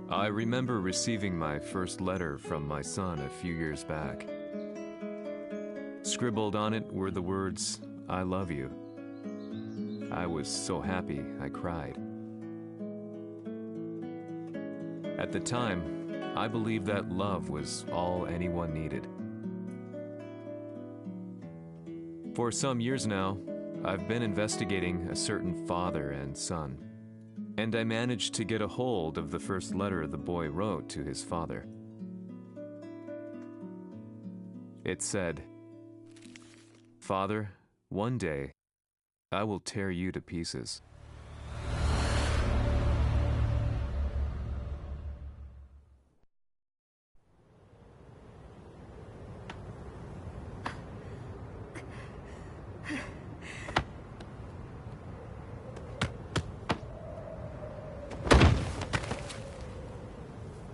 I remember receiving my first letter from my son a few years back. Scribbled on it were the words, "I love you." I was so happy I cried. At the time, I believed that love was all anyone needed. For some years now, I've been investigating a certain father and son, and I managed to get a hold of the first letter the boy wrote to his father. It said, "Father, one day, I will tear you to pieces." "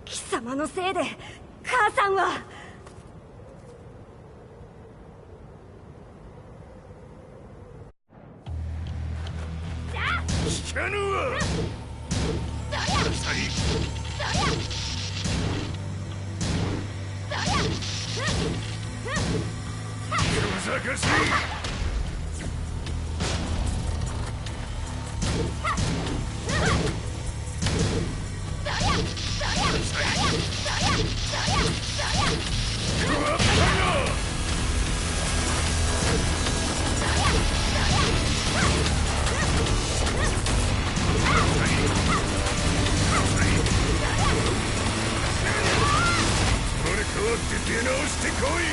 貴様のせいで母さんは..." 聞かぬわ。小賢しい。出直してこい。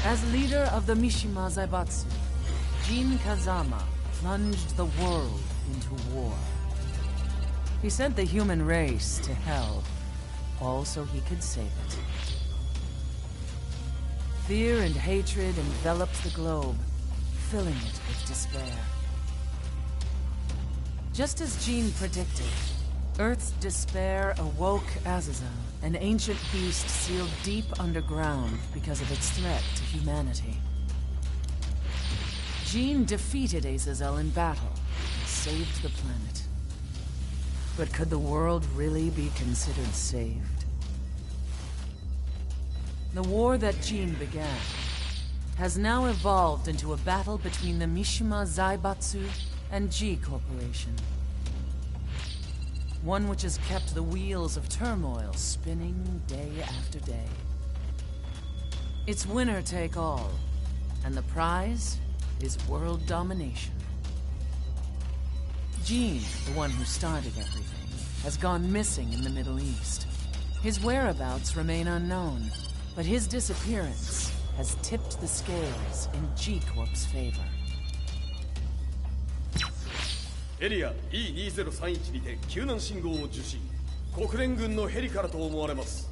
As leader of the Mishima Zaibatsu, Jin Kazama plunged the world into war. He sent the human race to hell, all so he could save it. Fear and hatred enveloped the globe, filling it with despair. Just as Jin predicted, Earth's despair awoke Azazel, an ancient beast sealed deep underground because of its threat to humanity. Jin defeated Azazel in battle and saved the planet. But could the world really be considered saved? The war that Jin began has now evolved into a battle between the Mishima Zaibatsu and G Corporation. One which has kept the wheels of turmoil spinning day after day. It's winner take all, and the prize is world domination. Jin, the one who started everything, has gone missing in the Middle East. His whereabouts remain unknown, but his disappearance has tipped the scales in G Corp's favor. エリア E2031 にて救難信号を受信。国連軍のヘリからと思われます。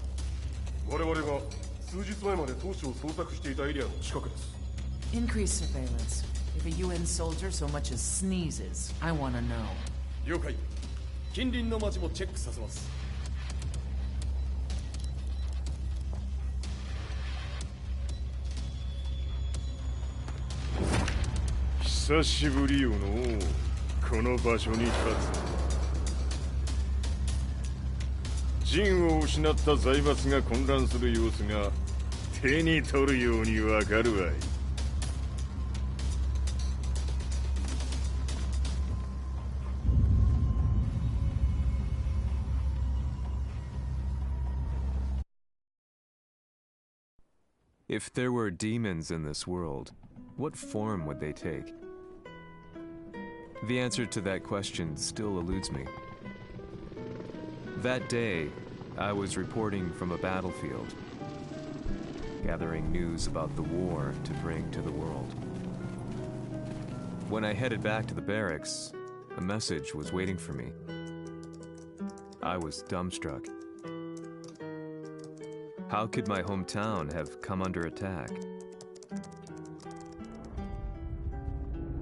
我々が数日前まで当初を捜索していたエリアの近くです。 Increase surveillance. If a UN soldier so much as sneezes, I want to know. 了解。近隣の町もチェックさせます。久しぶりよのこの場所に立つ。陣を失った財閥が混乱する様子が手に取るようにわかるわい。If there were demons in this world, what form would they take? The answer to that question still eludes me. That day, I was reporting from a battlefield, gathering news about the war to bring to the world. When I headed back to the barracks, a message was waiting for me. I was dumbstruck. How could my hometown have come under attack?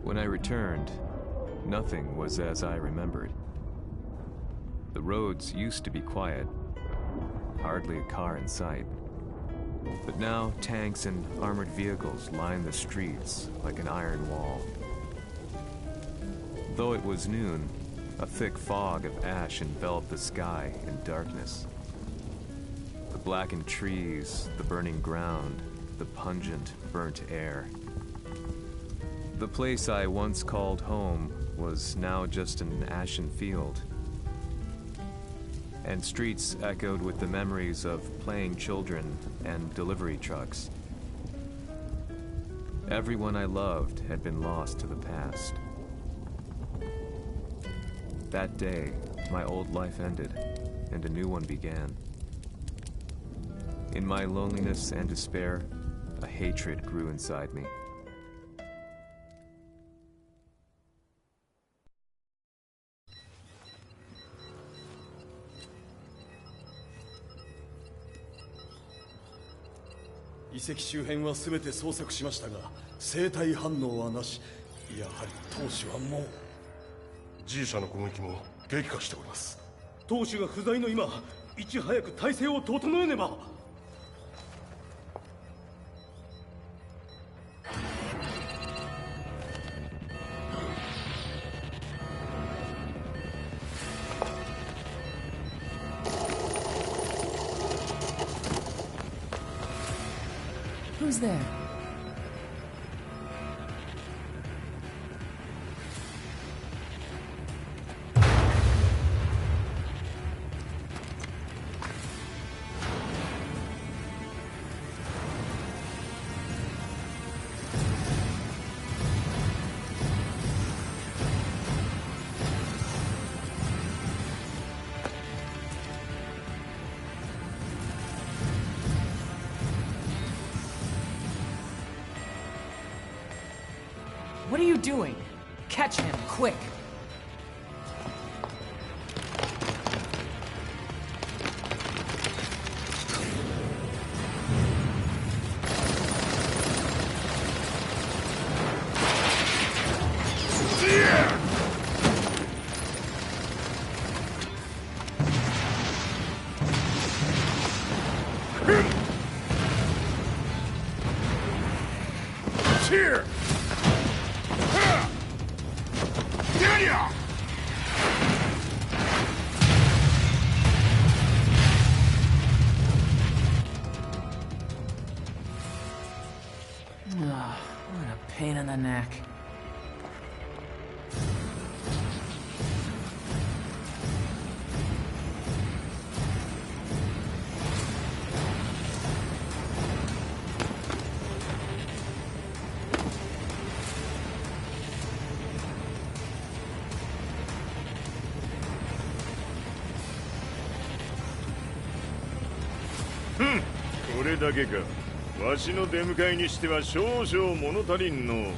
When I returned, nothing was as I remembered. The roads used to be quiet, hardly a car in sight. But now tanks and armored vehicles line the streets like an iron wall. Though it was noon, a thick fog of ash enveloped the sky in darkness. The blackened trees, the burning ground, the pungent, burnt air. The place I once called home was now just an ashen field. And streets echoed with the memories of playing children and delivery trucks. Everyone I loved had been lost to the past. That day, my old life ended, and a new one began. In my loneliness and despair, a hatred grew inside me.「遺跡周辺は全て捜索しましたが生体反応はなし。やはり当主はもう G 社の攻撃も激化しております。当主が不在の今いち早く体制を整えねば。Who's there? What are you doing? Catch him, quick! Here! What a pain in the neck. Hmm. これだけか。わしの出迎えにしては少々物足りんの。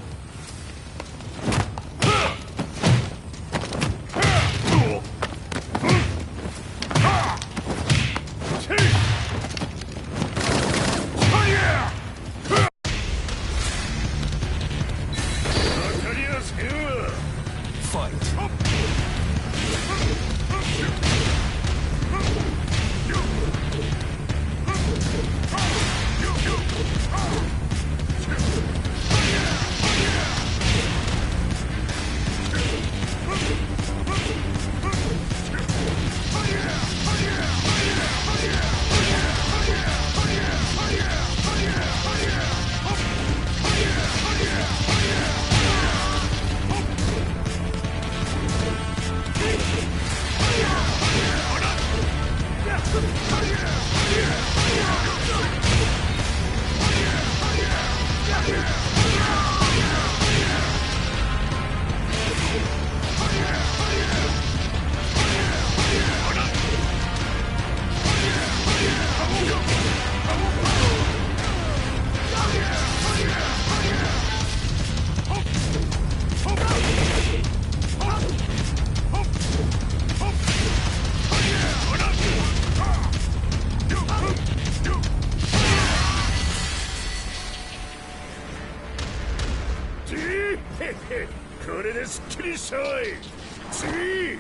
これですっきりしたわい。次。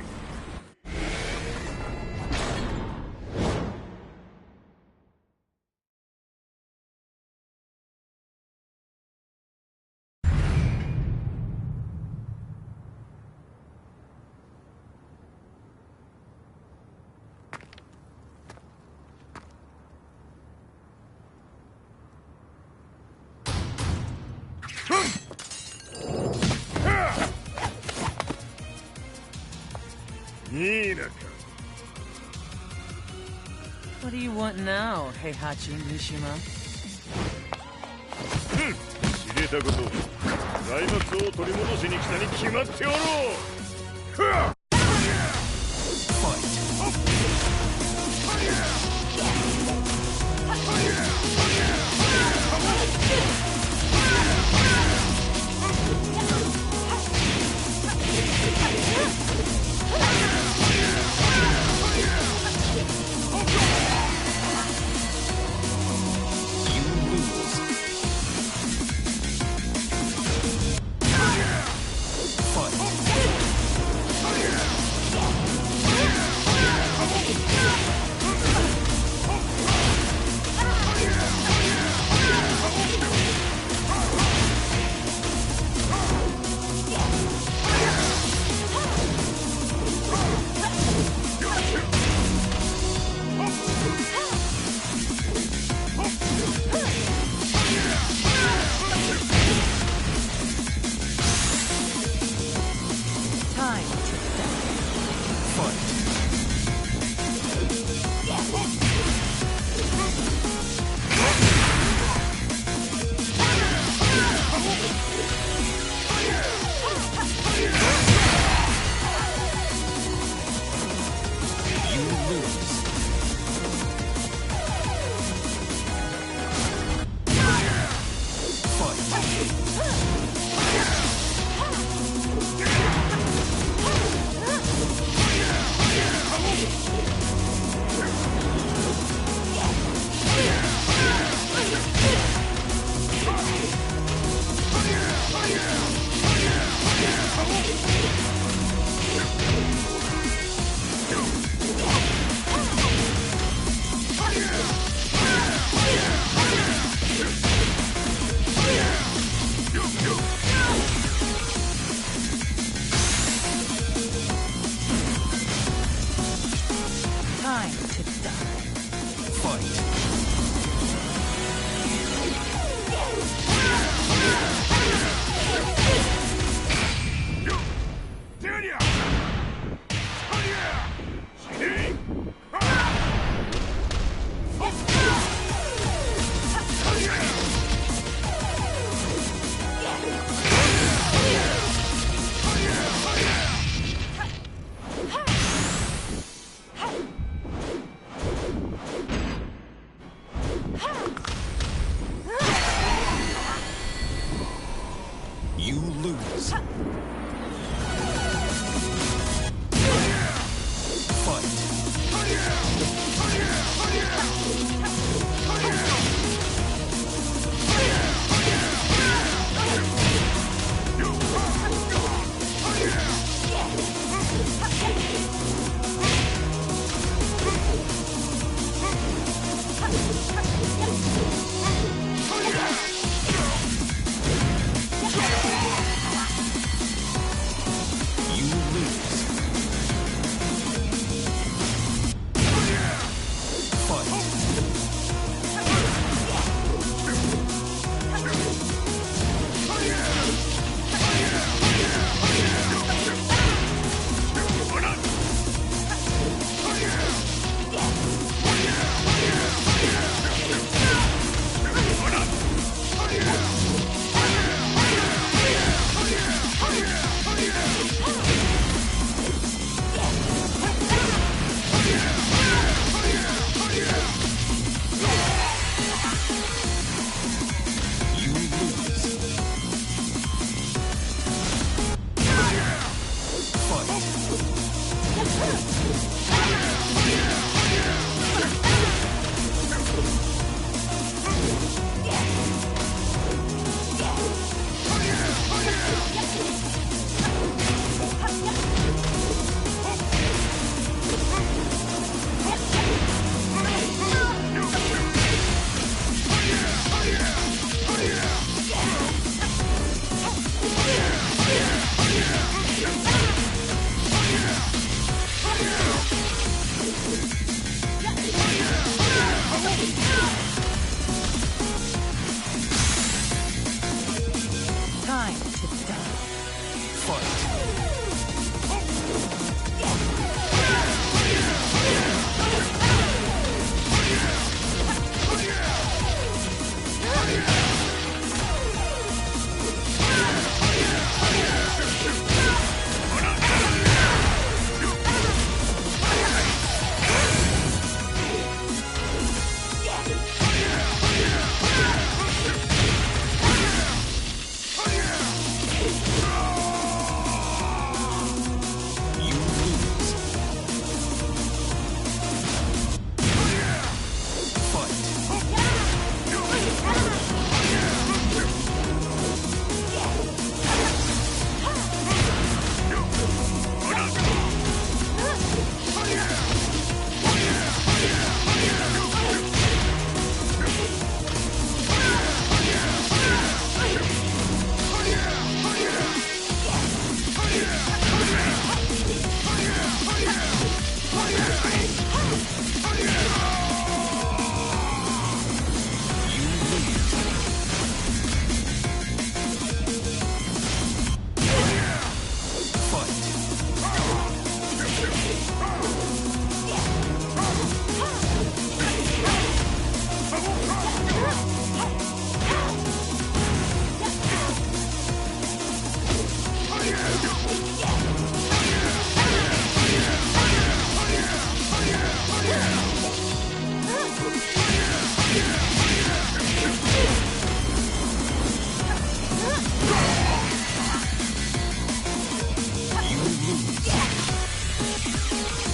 What do you want now, Heihachi Mishima? 知れたこと、財閥を取り戻しに来たに決まっておろう。Fight. Yeah!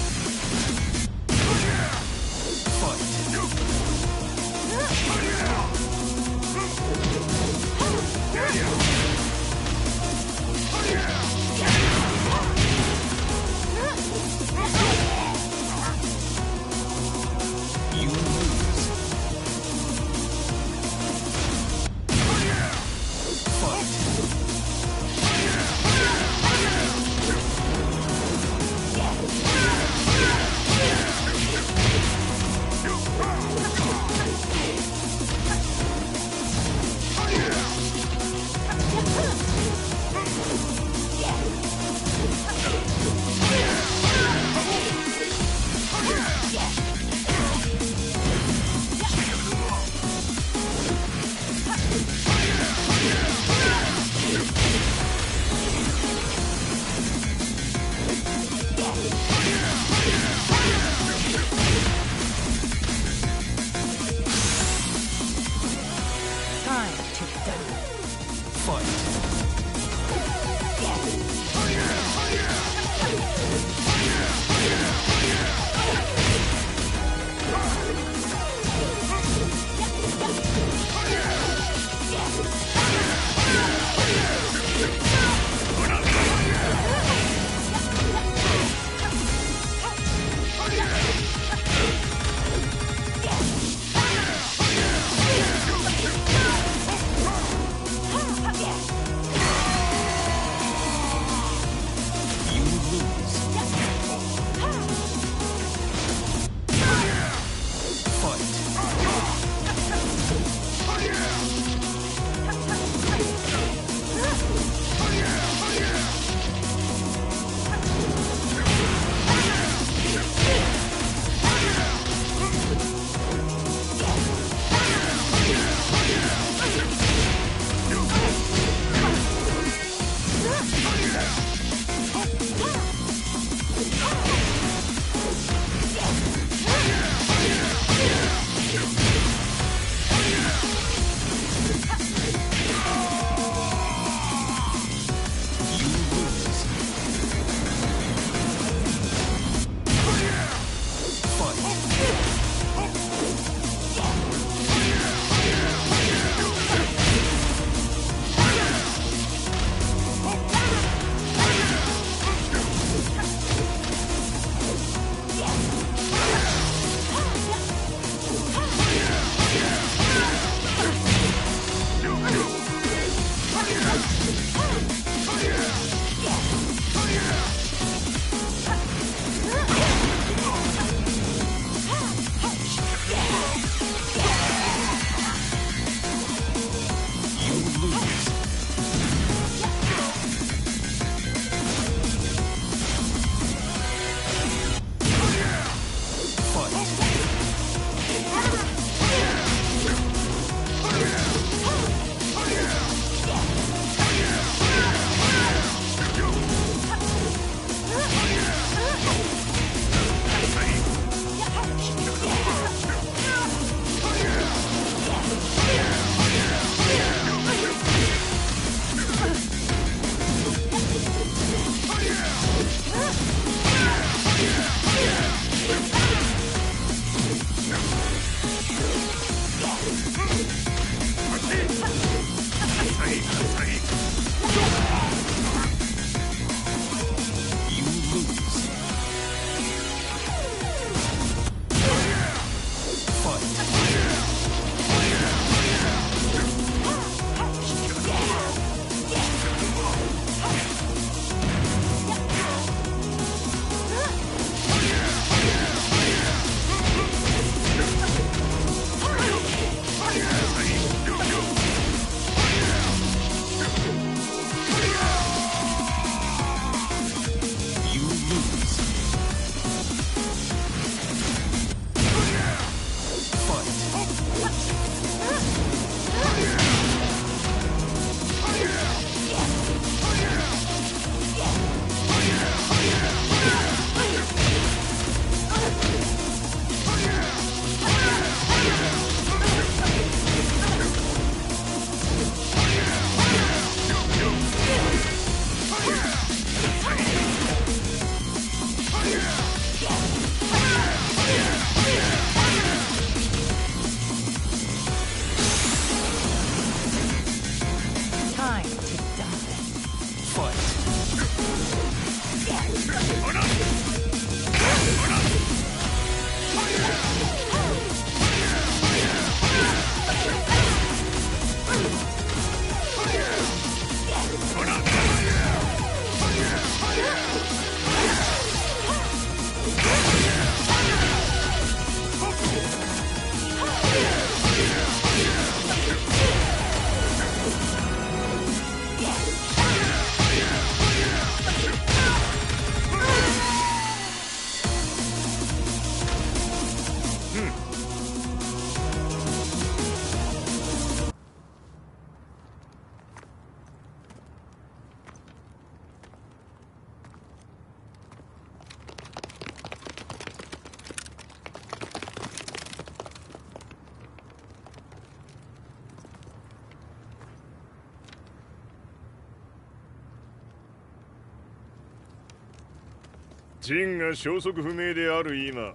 ジンが消息不明である今、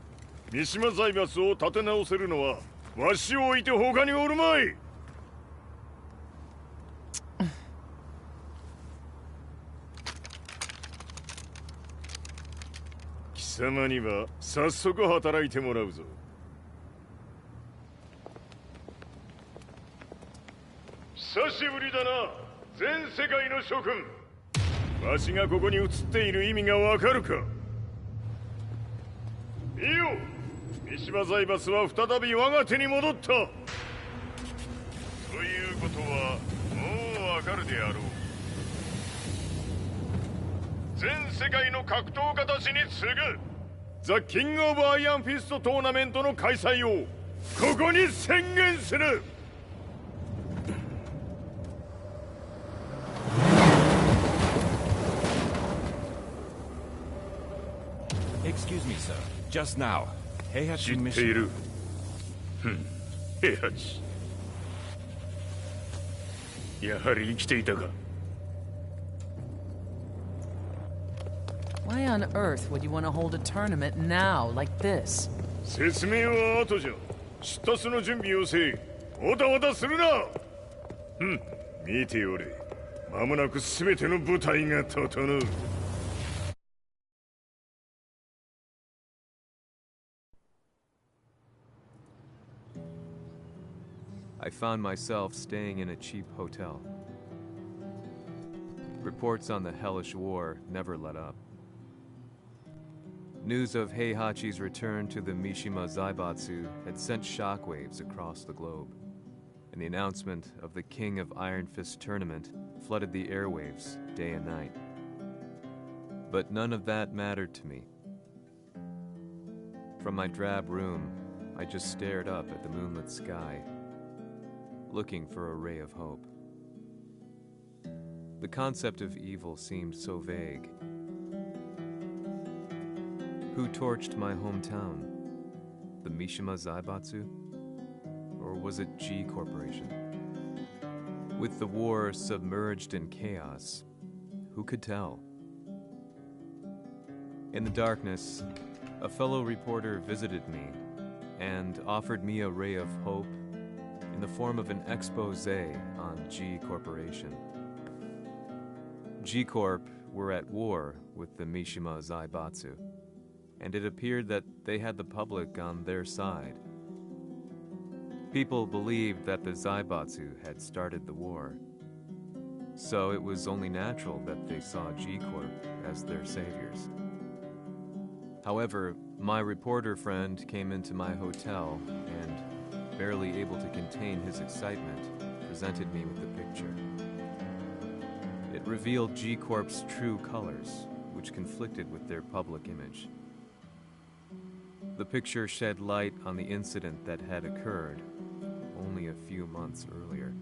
三島財閥を立て直せるのはわしを置いて他におるまい。貴様には早速働いてもらうぞ。久しぶりだな、全世界の諸君。わしがここに映っている意味がわかるか。いいよ、三島財閥は再び我が手に戻った。ということはもうわかるであろう。全世界の格闘家たちに次ぐザ・キング・オブ・アイアンフィストトーナメントの開催をここに宣言する。Excuse me, sir. Just now, Heihachi 知ってい mission. る。平八、やはり生きていたか。 Why on earth would you want to hold a tournament now, like this? 説明は後じゃ。出立の準備をせい。おたわたするな。見ておれ。間もなく全ての部隊が整う。I found myself staying in a cheap hotel. Reports on the hellish war never let up. News of Heihachi's return to the Mishima Zaibatsu had sent shockwaves across the globe, and the announcement of the King of Iron Fist tournament flooded the airwaves day and night. But none of that mattered to me. From my drab room, I just stared up at the moonlit sky, looking for a ray of hope. The concept of evil seemed so vague. Who torched my hometown? The Mishima Zaibatsu? Or was it G Corporation? With the war submerged in chaos, who could tell? In the darkness, a fellow reporter visited me and offered me a ray of hope in the form of an expose on G Corporation. G Corp were at war with the Mishima Zaibatsu, and it appeared that they had the public on their side. People believed that the Zaibatsu had started the war, so it was only natural that they saw G Corp as their saviors. However, my reporter friend came into my hotel and, barely able to contain his excitement, presented me with the picture. It revealed G Corp's true colors, which conflicted with their public image. The picture shed light on the incident that had occurred only a few months earlier.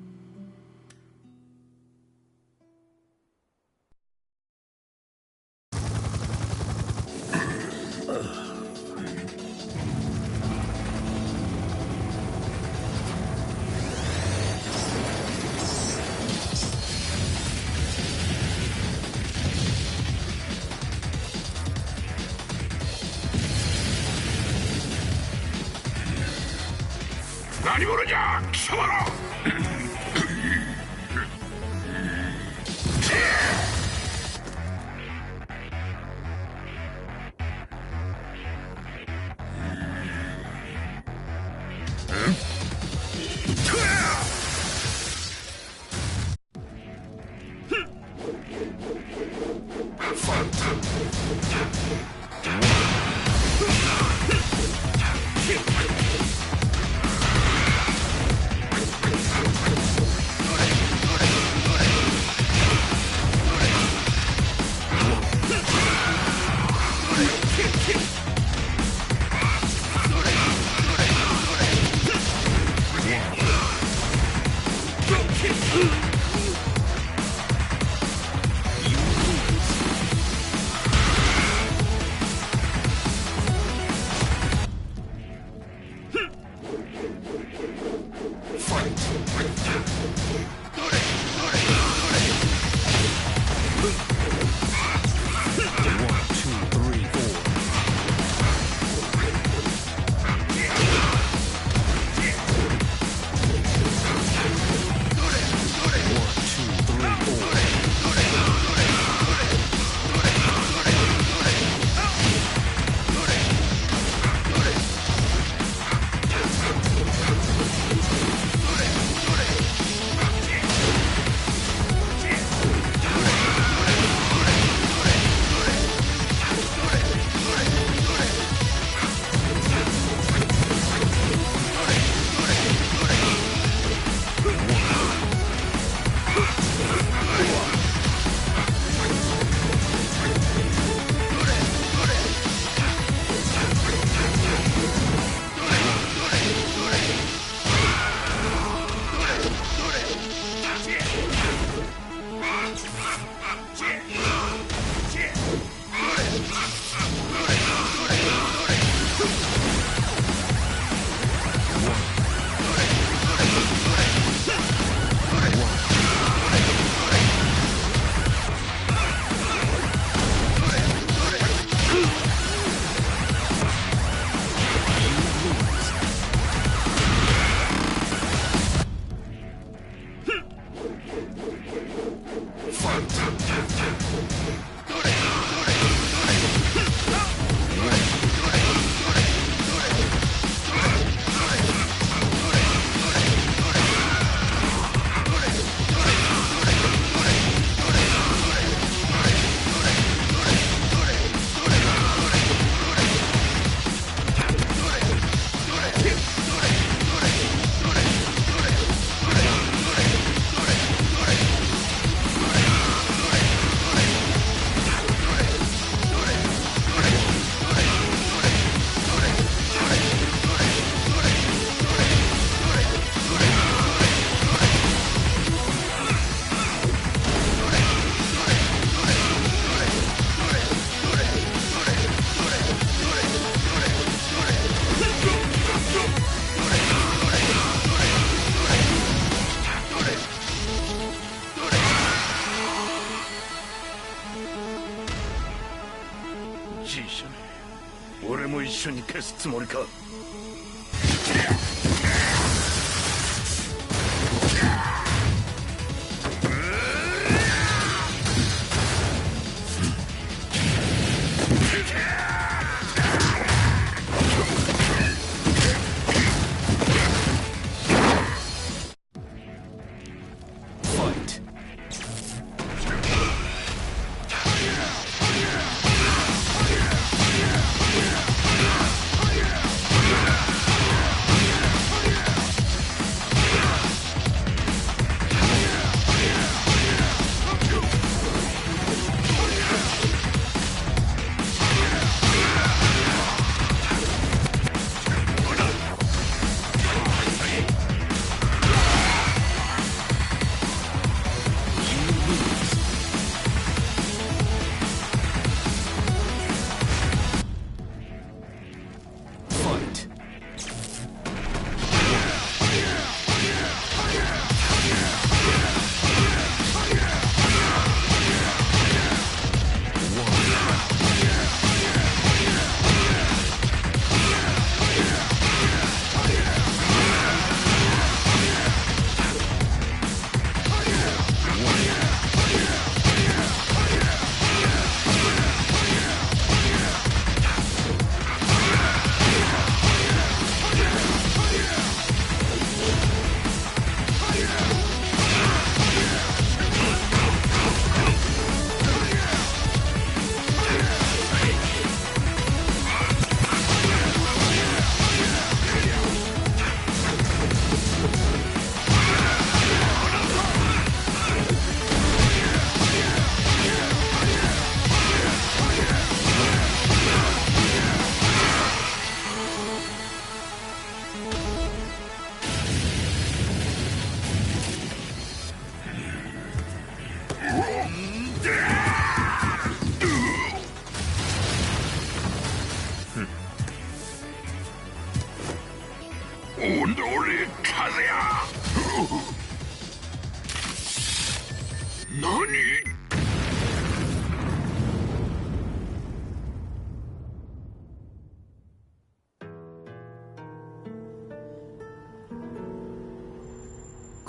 俺も一緒に消すつもりか。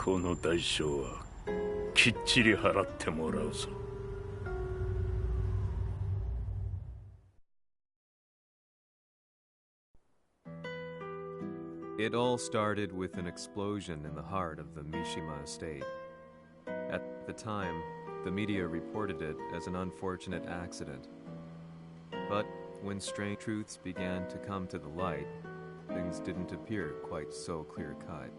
この代償はきっちり払ってもらうぞ。It all started with an explosion in the heart of the Mishima estate. At the time, the media reported it as an unfortunate accident. But when strange truths began to come to the light, things didn't appear quite so clear-cut.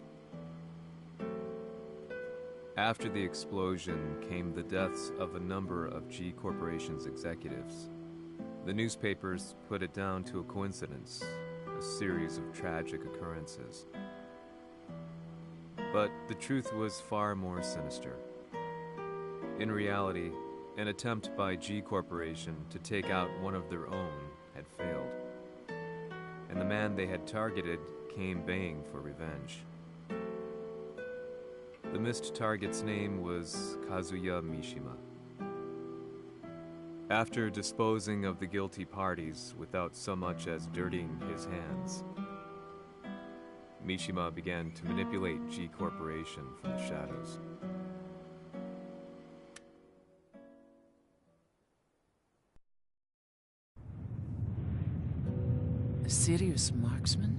After the explosion came the deaths of a number of G Corporation's executives. The newspapers put it down to a coincidence, a series of tragic occurrences. But the truth was far more sinister. In reality, an attempt by G Corporation to take out one of their own had failed, and the man they had targeted came baying for revenge. The missed target's name was Kazuya Mishima. After disposing of the guilty parties without so much as dirtying his hands, Mishima began to manipulate G Corporation from the shadows. A serious marksman?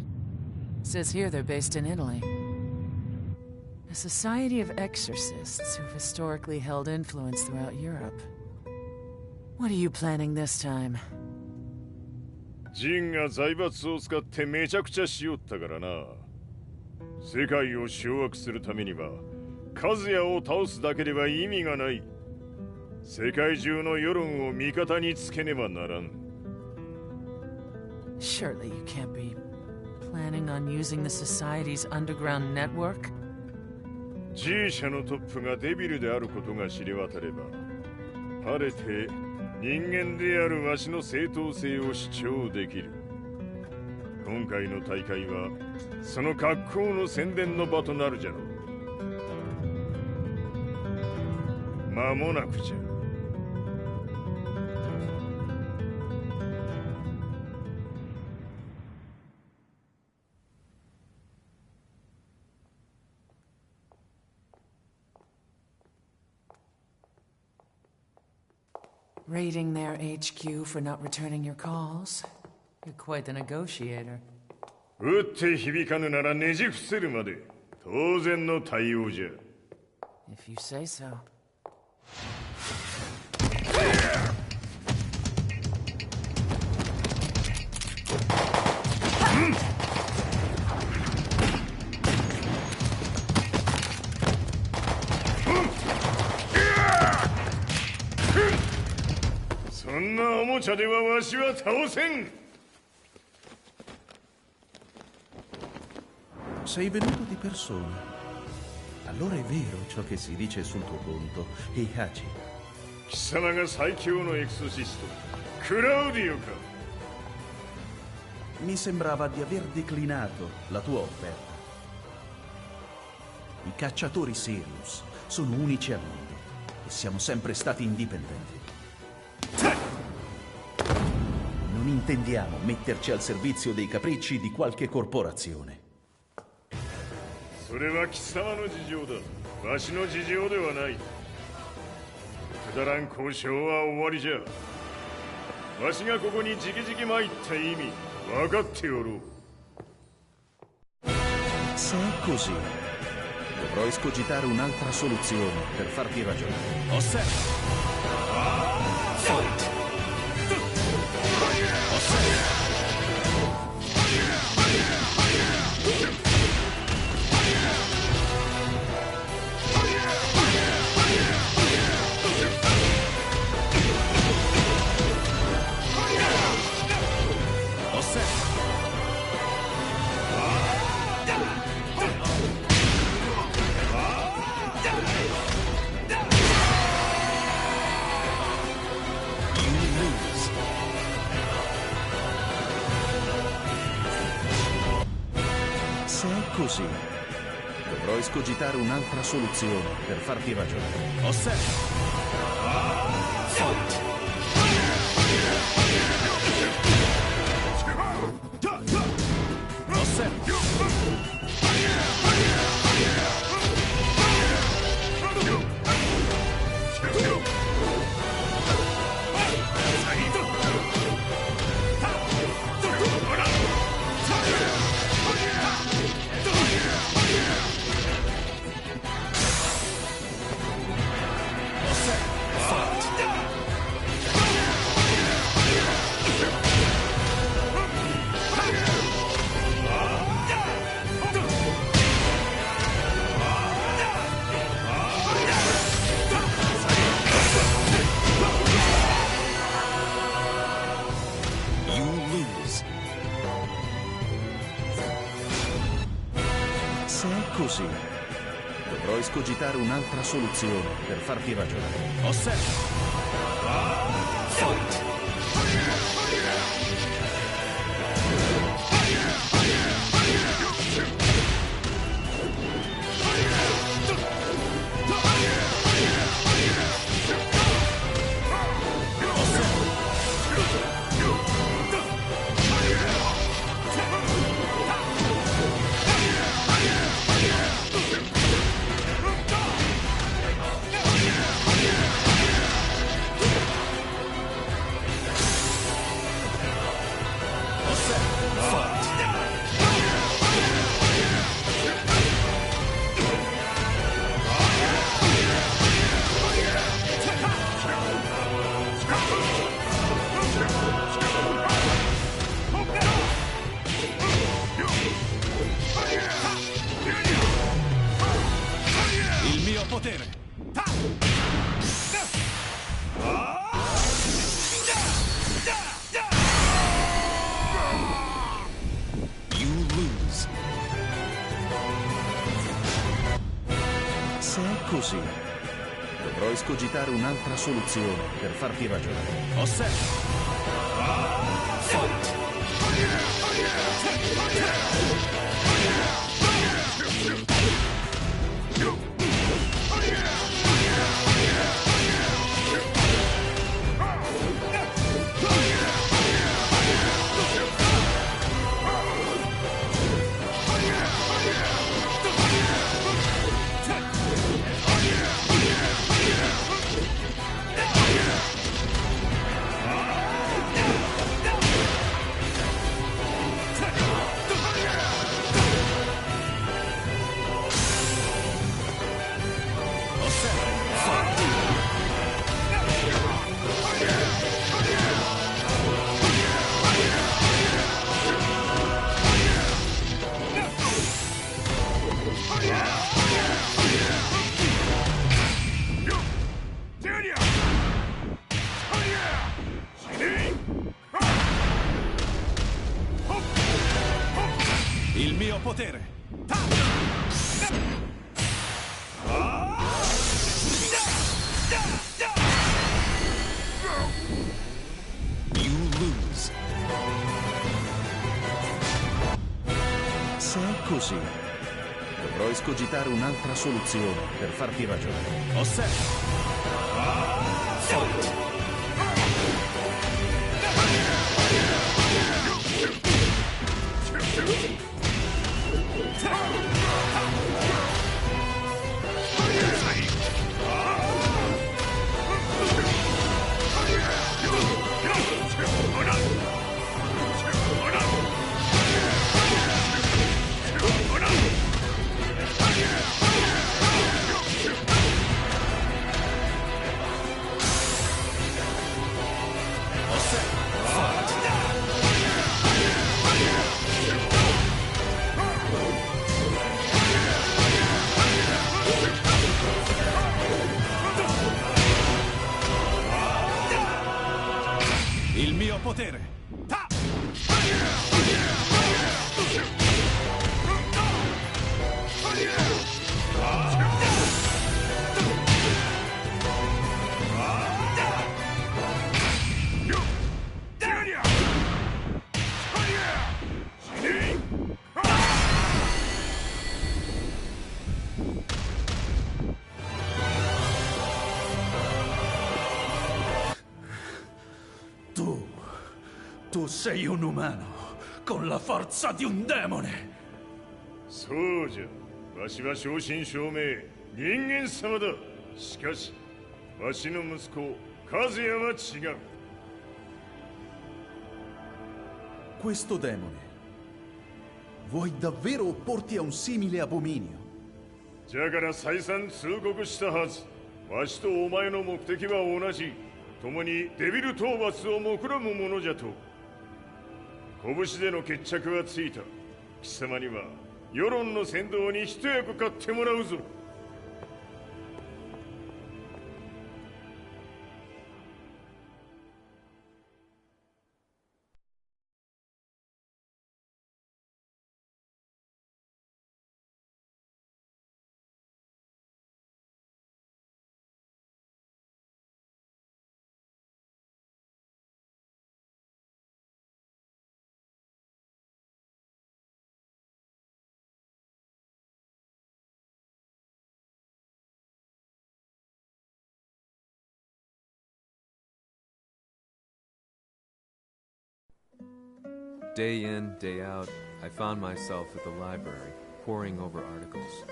Says here they're based in Italy. A society of exorcists who've historically held influence throughout Europe. What are you planning this time? ジンが財閥を使ってめちゃくちゃしよったからな。世界を掌握するためには、カズヤを倒すだけでは意味がない。世界中の世論を味方につけねばならん。Surely you can't be planning on using the society's underground network? G 社のトップがデビルであることが知れ渡れば、晴れて人間であるわしの正当性を主張できる。今回の大会はその格好の宣伝の場となるじゃろう。間もなくじゃ。Raiding their HQ for not returning your calls. You're quite the negotiator. 撃って響かぬならねじ伏せるまで当然の対応じゃ。 If you say so. Sei venuto di persona. Allora è vero ciò che si dice sul tuo conto, Heihachi. 貴様が最強のエクソシストクラウディオか。 Mi sembrava di aver declinato la tua offerta. I cacciatori Sirius sono unici al mondo e siamo sempre stati indipendenti. Non intendiamo metterci al servizio dei capricci di qualche corporazione. それは貴様の事情だ。わしの事情ではない。くだらん交渉は終わりじゃ。わしがここにじきじき参った意味分かっておろう。 Se è così, dovrò escogitare un'altra soluzione per farti ragionare. Osserva! Fight! Osserva! Se è così, dovrò escogitare un'altra soluzione per farti ragionare. Osserva! Fight! Se è così, dovrò escogitare un'altra soluzione per farti ragionare. Osserva! Fight! Il mio potere! You lose. Se è così, dovrò escogitare un'altra soluzione per farti ragionare. Osserva! Fight! mio potere! You lose. Se è così, dovrò escogitare un'altra soluzione per farti ragionare. Osserva! Il mio potere! Ta! Tu sei un umano, con la forza di un demone! そうじゃ。わしは正真正銘人間様だ。しかしわしの息子和也は違う。 Questo demone, vuoi davvero opporti a un simile abominio? じゃから再三通告したはず。わしとお前の目的は同じ。共にデビル討伐を目論むものじゃと。拳での決着はついた。貴様には世論の先導に一役買ってもらうぞ。Day in, day out, I found myself at the library, poring over articles.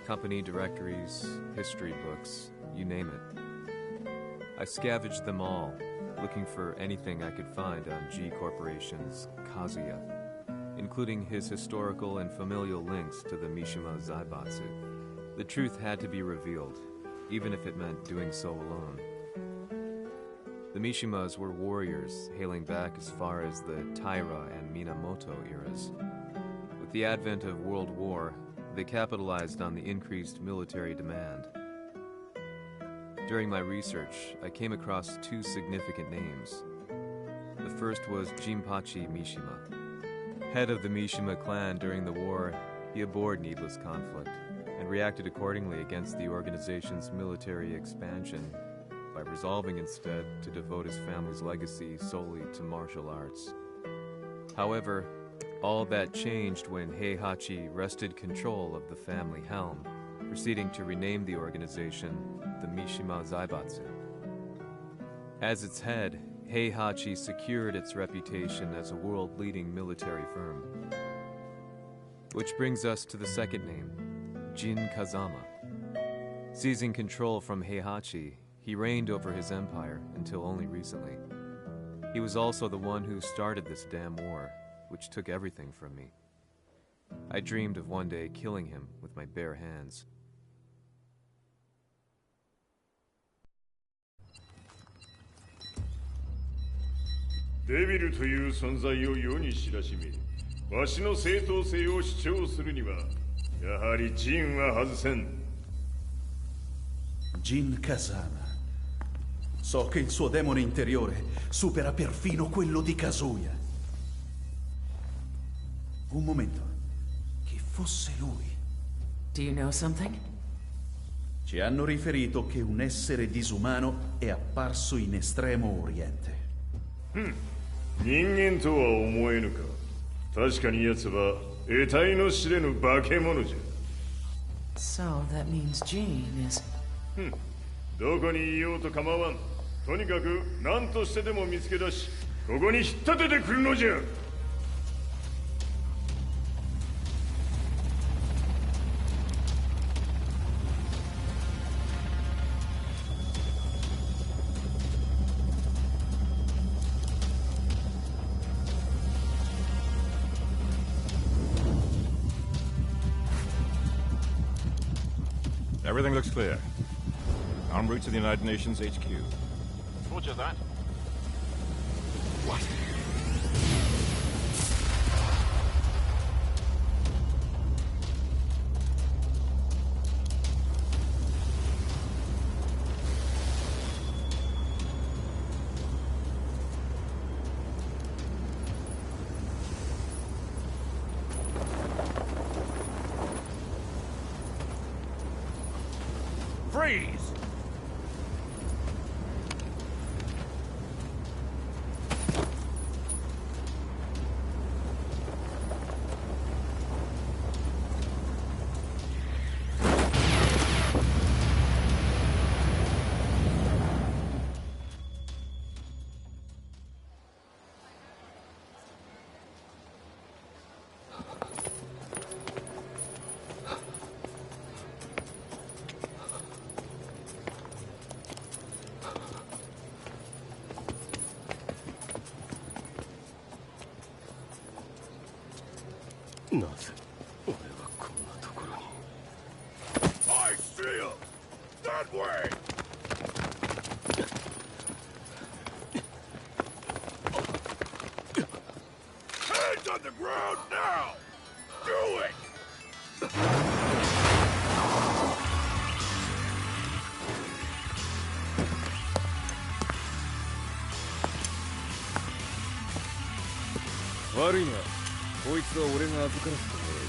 Company directories, history books, you name it. I scavenged them all, looking for anything I could find on G Corporation's Kazuya, including his historical and familial links to the Mishima Zaibatsu. The truth had to be revealed, even if it meant doing so alone. The Mishimas were warriors hailing back as far as the Taira and Minamoto eras. With the advent of World War, they capitalized on the increased military demand. During my research, I came across two significant names. The first was Jinpachi Mishima. Head of the Mishima clan during the war, he abhorred needless conflict and reacted accordingly against the organization's military expansion by resolving instead to devote his family's legacy solely to martial arts. However, all that changed when Heihachi wrested control of the family helm, proceeding to rename the organization the Mishima Zaibatsu. As its head, Heihachi secured its reputation as a world-leading military firm. Which brings us to the second name, Jin Kazama. Seizing control from Heihachi, he reigned over his empire until only recently. He was also the one who started this damn war, which took everything from me. I dreamed of one day killing him with my bare hands. Devil という存在を世に知らしめ、わしの正当性を主張するには、やはりジンは外せん。 Jin Kazama. So che il suo demone interiore supera perfino quello di Kazuya. Un momento. fosse lui. Do you know something? Ci hanno riferito che un essere disumano è apparso in Estremo Oriente. 人間とは思えぬか。確かに奴は得体の知れぬ化け物じゃ。 So that means Jean is... どこにいようと構わん。とにかく何としてでも見つけ出し、ここに引っ立ててくるのじゃ。 Everything looks clear. En route to the United Nations HQ. Roger that. What? Freeze! I see him! That way! Hands on the ground now! Do it! Worry not. こいつは俺が預からせてもらう。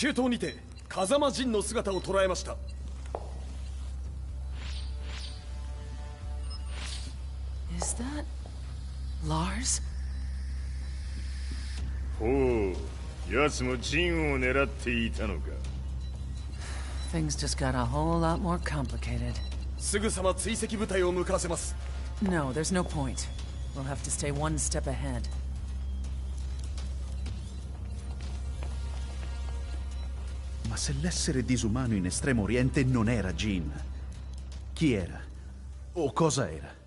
中東にて風間陣の姿を捉えました。Is that Lars? ほう、奴も陣を狙っていたのか。Things just got a whole lot more complicated. すぐさま追跡部隊を向かわせます。No, there's no point. We'll have to stay one step ahead. Ma se l'essere disumano in Estremo Oriente non era Jin, chi era? O cosa era?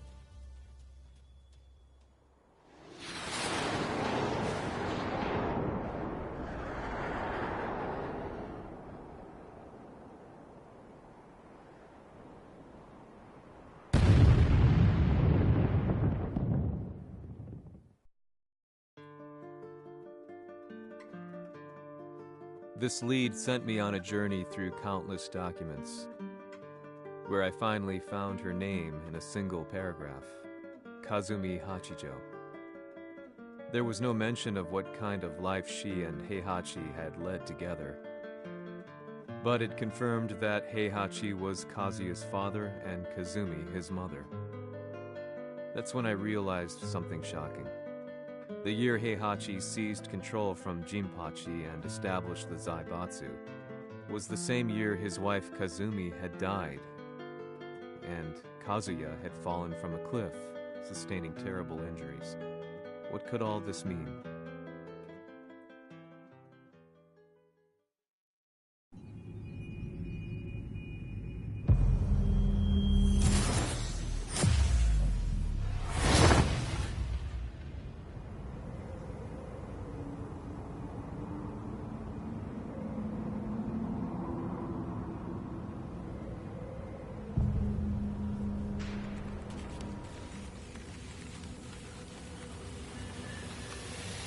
This lead sent me on a journey through countless documents, where I finally found her name in a single paragraph, Kazumi Hachijo. There was no mention of what kind of life she and Heihachi had led together, but it confirmed that Heihachi was Kazuya's father and Kazumi his mother. That's when I realized something shocking. The year Heihachi seized control from Jinpachi and established the Zaibatsu was the same year his wife Kazumi had died, and Kazuya had fallen from a cliff, sustaining terrible injuries. What could all this mean?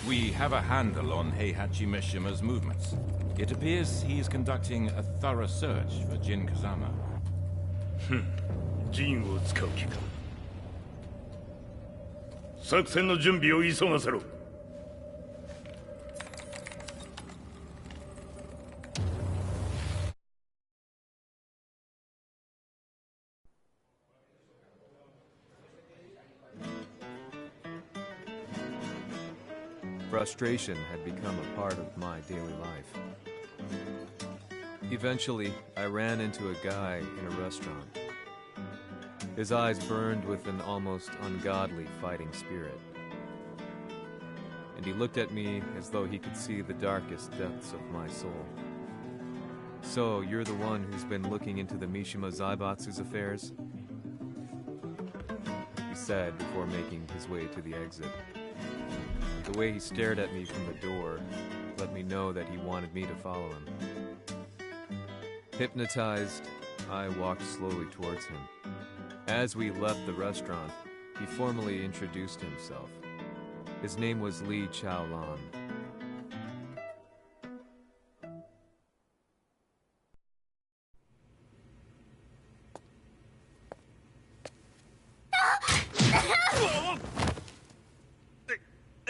We have a handle on Heihachi Mishima's movements. It appears he is conducting a thorough search for Jin Kazama. 陣を使う気か。作戦の準備を急がせろ。Frustration had become a part of my daily life. Eventually, I ran into a guy in a restaurant. His eyes burned with an almost ungodly fighting spirit. And he looked at me as though he could see the darkest depths of my soul. So, you're the one who's been looking into the Mishima Zaibatsu's affairs? He said before making his way to the exit. The way he stared at me from the door let me know that he wanted me to follow him. Hypnotized, I walked slowly towards him. As we left the restaurant, he formally introduced himself. His name was Li Chaolan.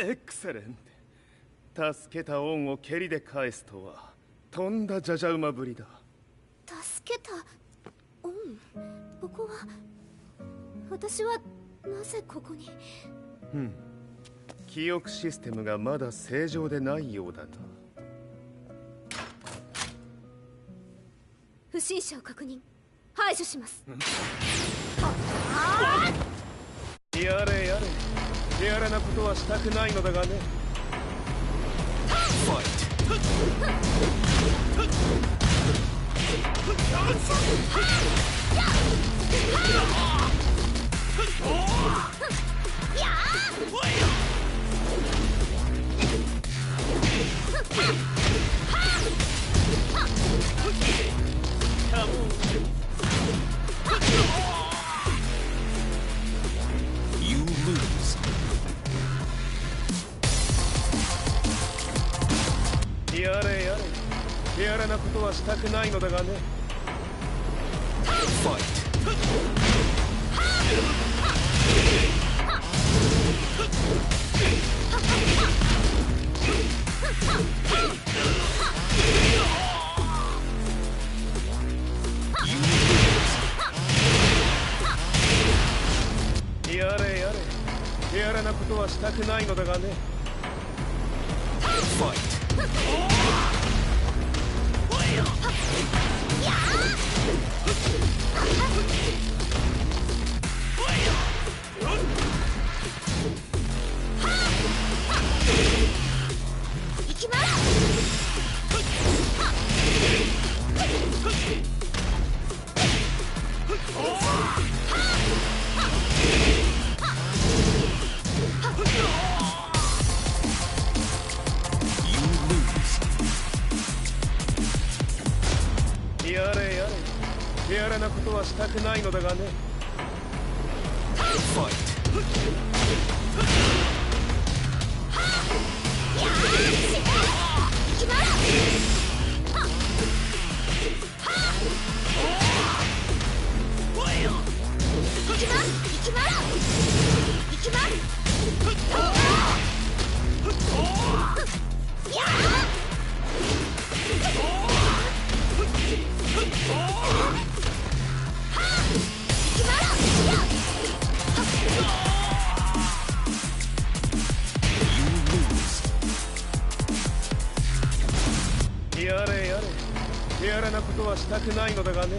エクセレント。助けた恩を蹴りで返すとはとんだじゃじゃ馬ぶりだ。助けた恩？ここは私はなぜここに？記憶システムがまだ正常でないようだな。不審者を確認、排除します。やれやれ、手荒なことはしたくないのだがね。You lose. やれやれ、手荒なことはしたくないのだがね。やれやれ、手荒なことはしたくないのだがね。やれやれ、手荒なことはしたくないのだがね。やれやれ、手荒なことはしたくないのだがね。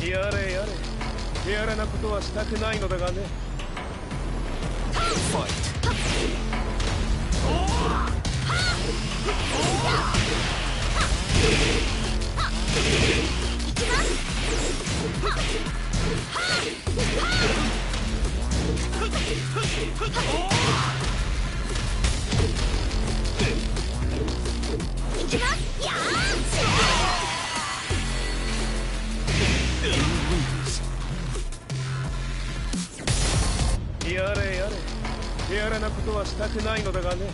やれやれ、手荒なことはしたくないのだがね。やれやれ、手荒なことはしたくないのだがね。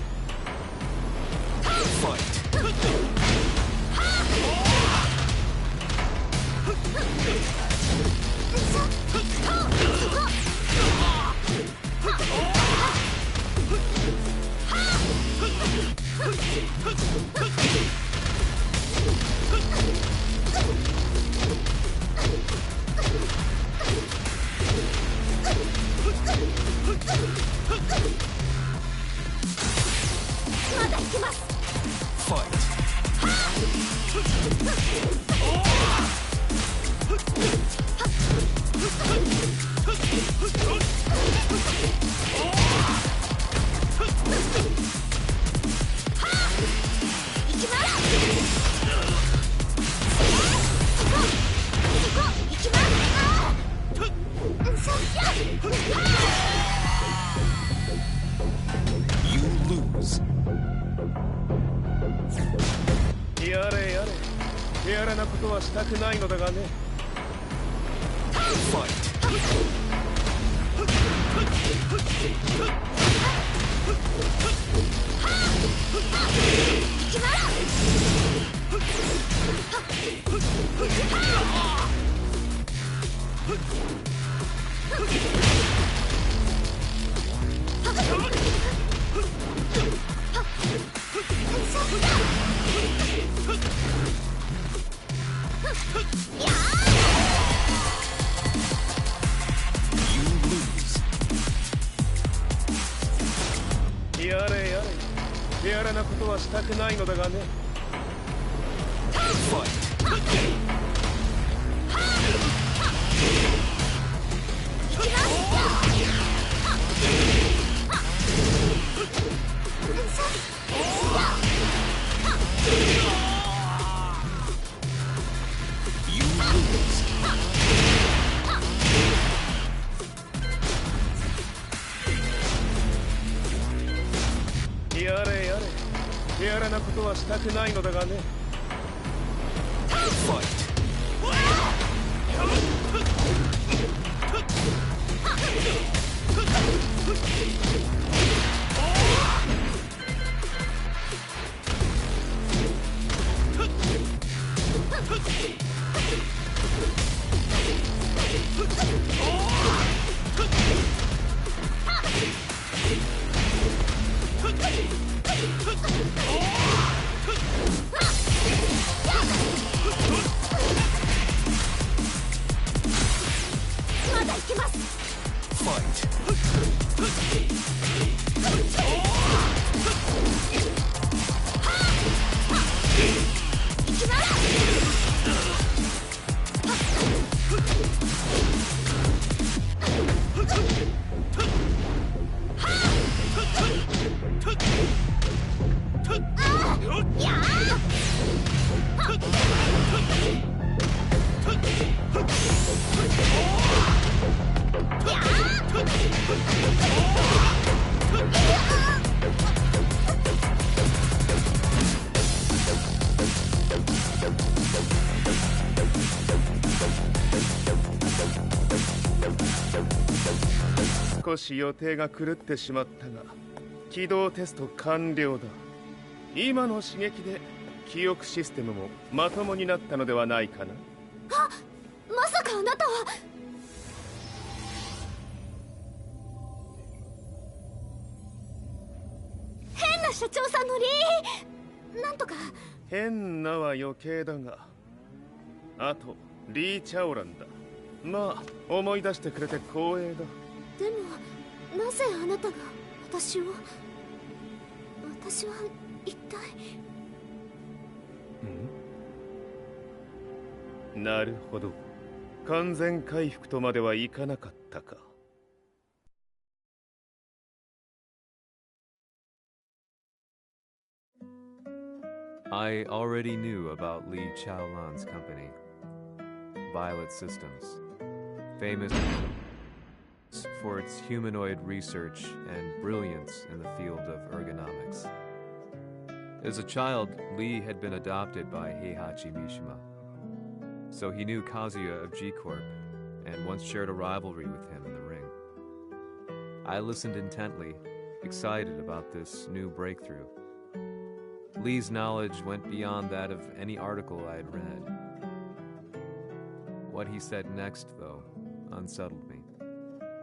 まだ行きます。Fight! 手荒なことはしたくないのだがね。やれやれ、手荒なことはしたくないのだがね。やれやれ、手荒なことはしたくないのだがね。まだいけます。少し予定が狂ってしまったが、起動テスト完了だ。今の刺激で記憶システムもまともになったのではないかな。あ、まさかあなたは。変な社長さんのなんとか。変なは余計だが、あとリー・チャオランだ。まあ思い出してくれて光栄だ。でもなぜあなたが私は一体。なるほど、完全回復とまではいかなかったか。I already knew about Li Chaolan's company, Violet Systems, famous for its humanoid research and brilliance in the field of ergonomics. As a child, Li had been adopted by Heihachi Mishima, so he knew Kazuya of G-Corp and once shared a rivalry with him in the ring. I listened intently, excited about this new breakthrough. Lee's knowledge went beyond that of any article I had read. What he said next, though, unsettled me.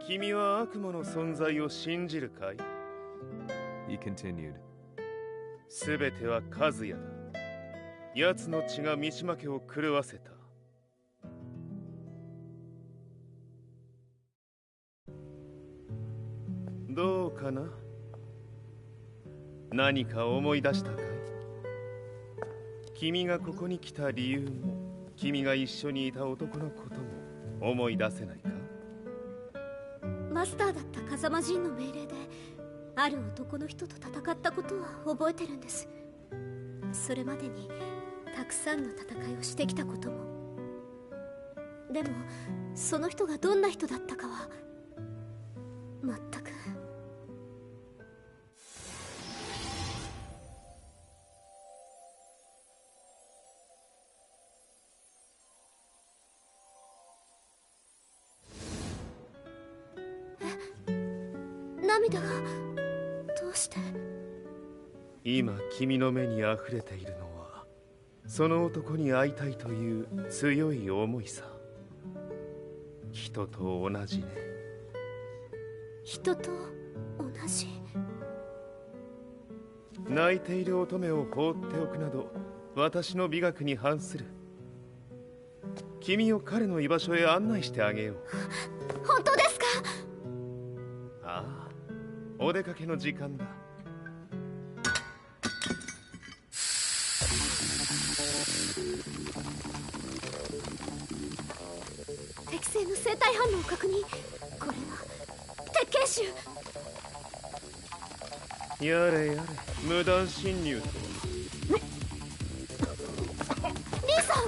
君は悪魔の存在を信じるかい? He continued. すべては和也だ。奴の血が三島家を狂わせた。どうかな？何か思い出したかい？君がここに来た理由も、君が一緒にいた男のことも思い出せないか？マスターだった風間陣の命令である男の人と戦ったことは覚えてるんです。それまでにたくさんの戦いをしてきたことも。でもその人がどんな人だったかは全く。涙がどうして。今君の目に溢れているのはその男に会いたいという強い思いさ。人と同じね。人と同じ。泣いている乙女を放っておくなど私の美学に反する。君を彼の居場所へ案内してあげよう。本当ですか？ああ、お出かけの時間だ。適正の生体反応を確認。これは鉄拳臭。やれやれ、無断侵入とは。リーさん。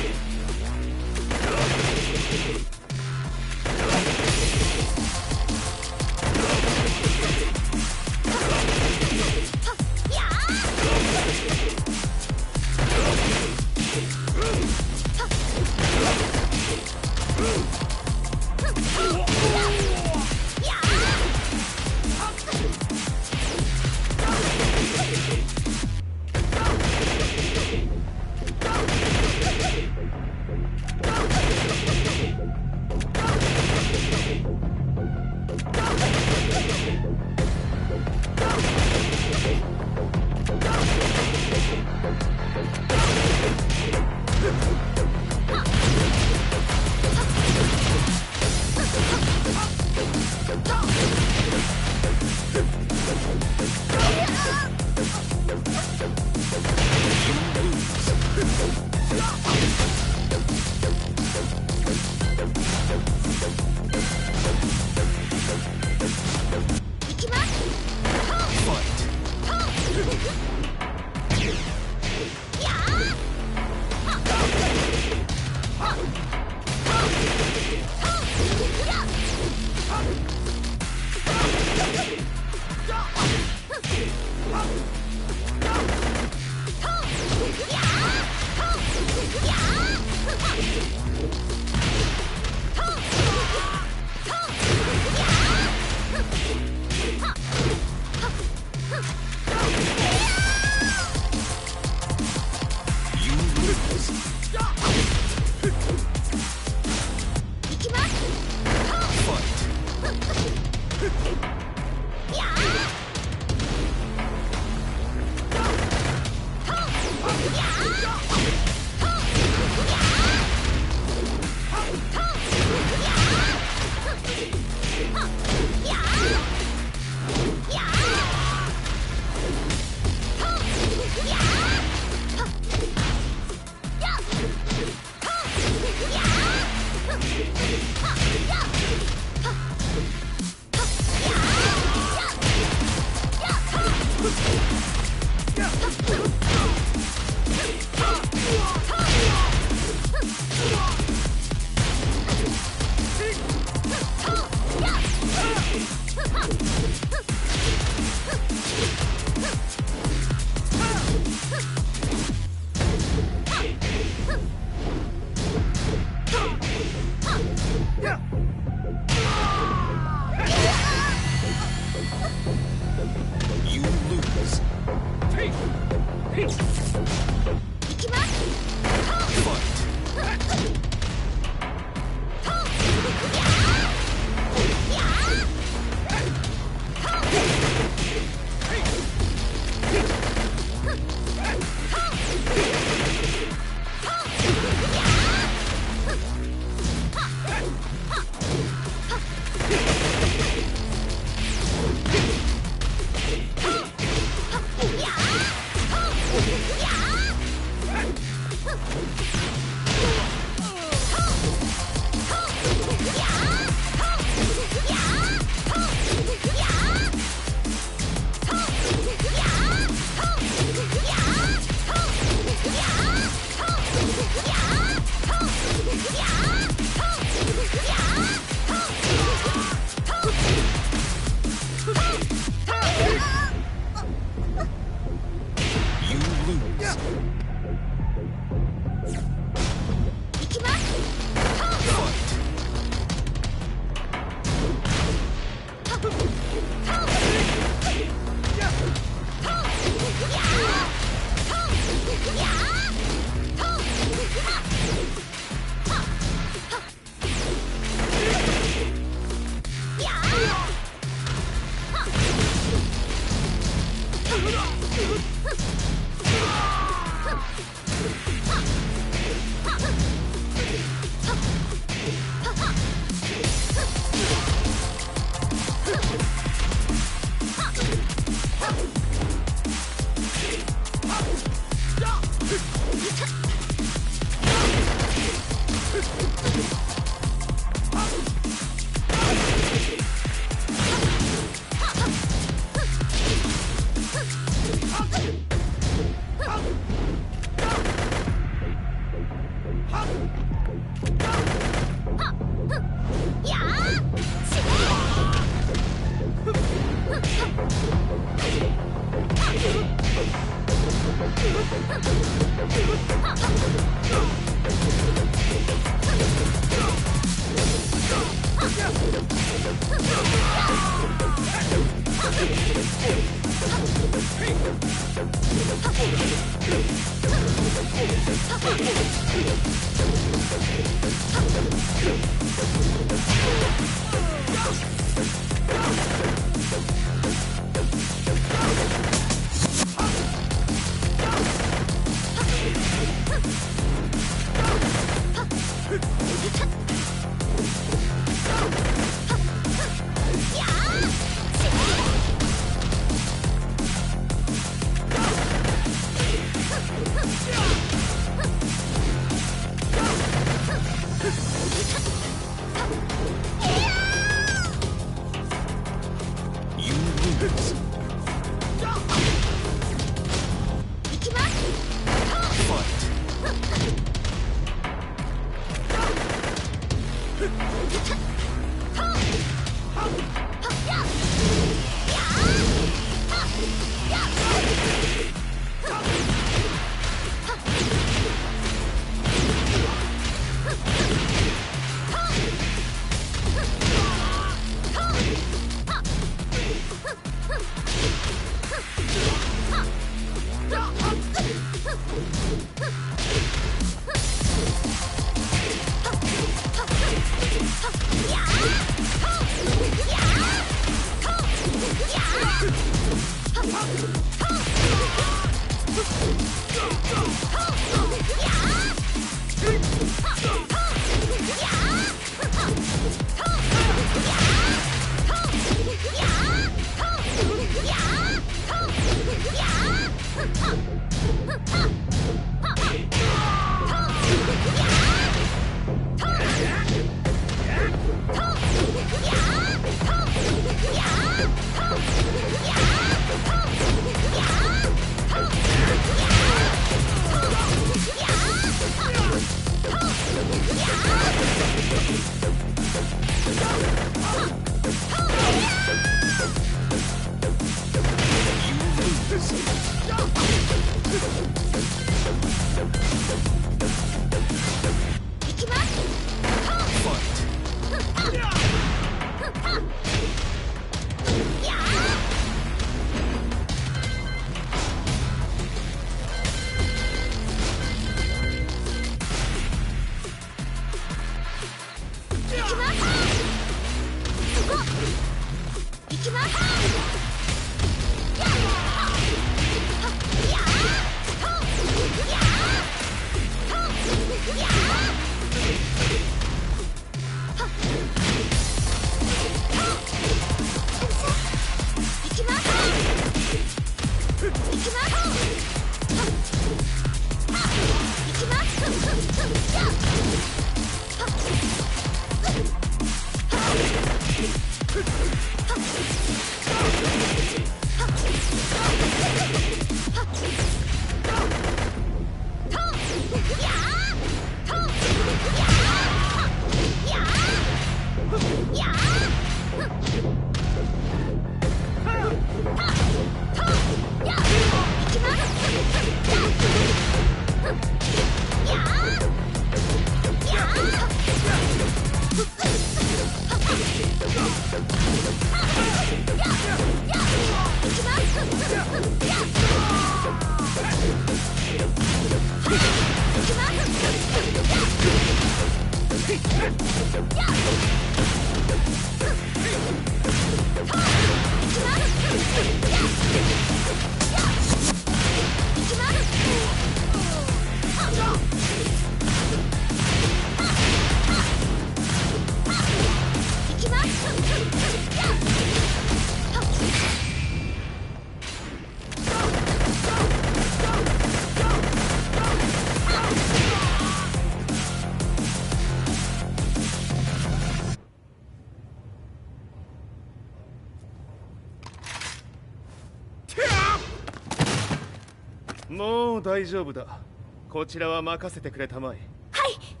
もう大丈夫だ。こちらは任せてくれたまえ。はい。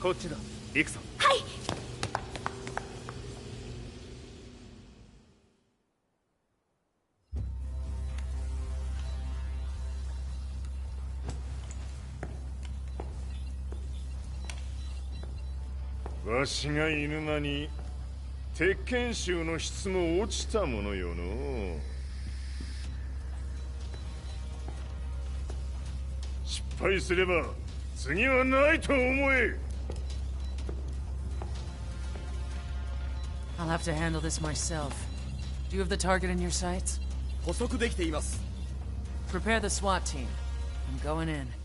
こっちだ。行くぞ。はい。わしが犬間に鉄拳衆の質も落ちたものよの。失敗すれば次はないと思え。I'll have to handle this myself. Do you have the target in your sights? 捕捉できています。 Prepare the SWAT team. I'm going in.「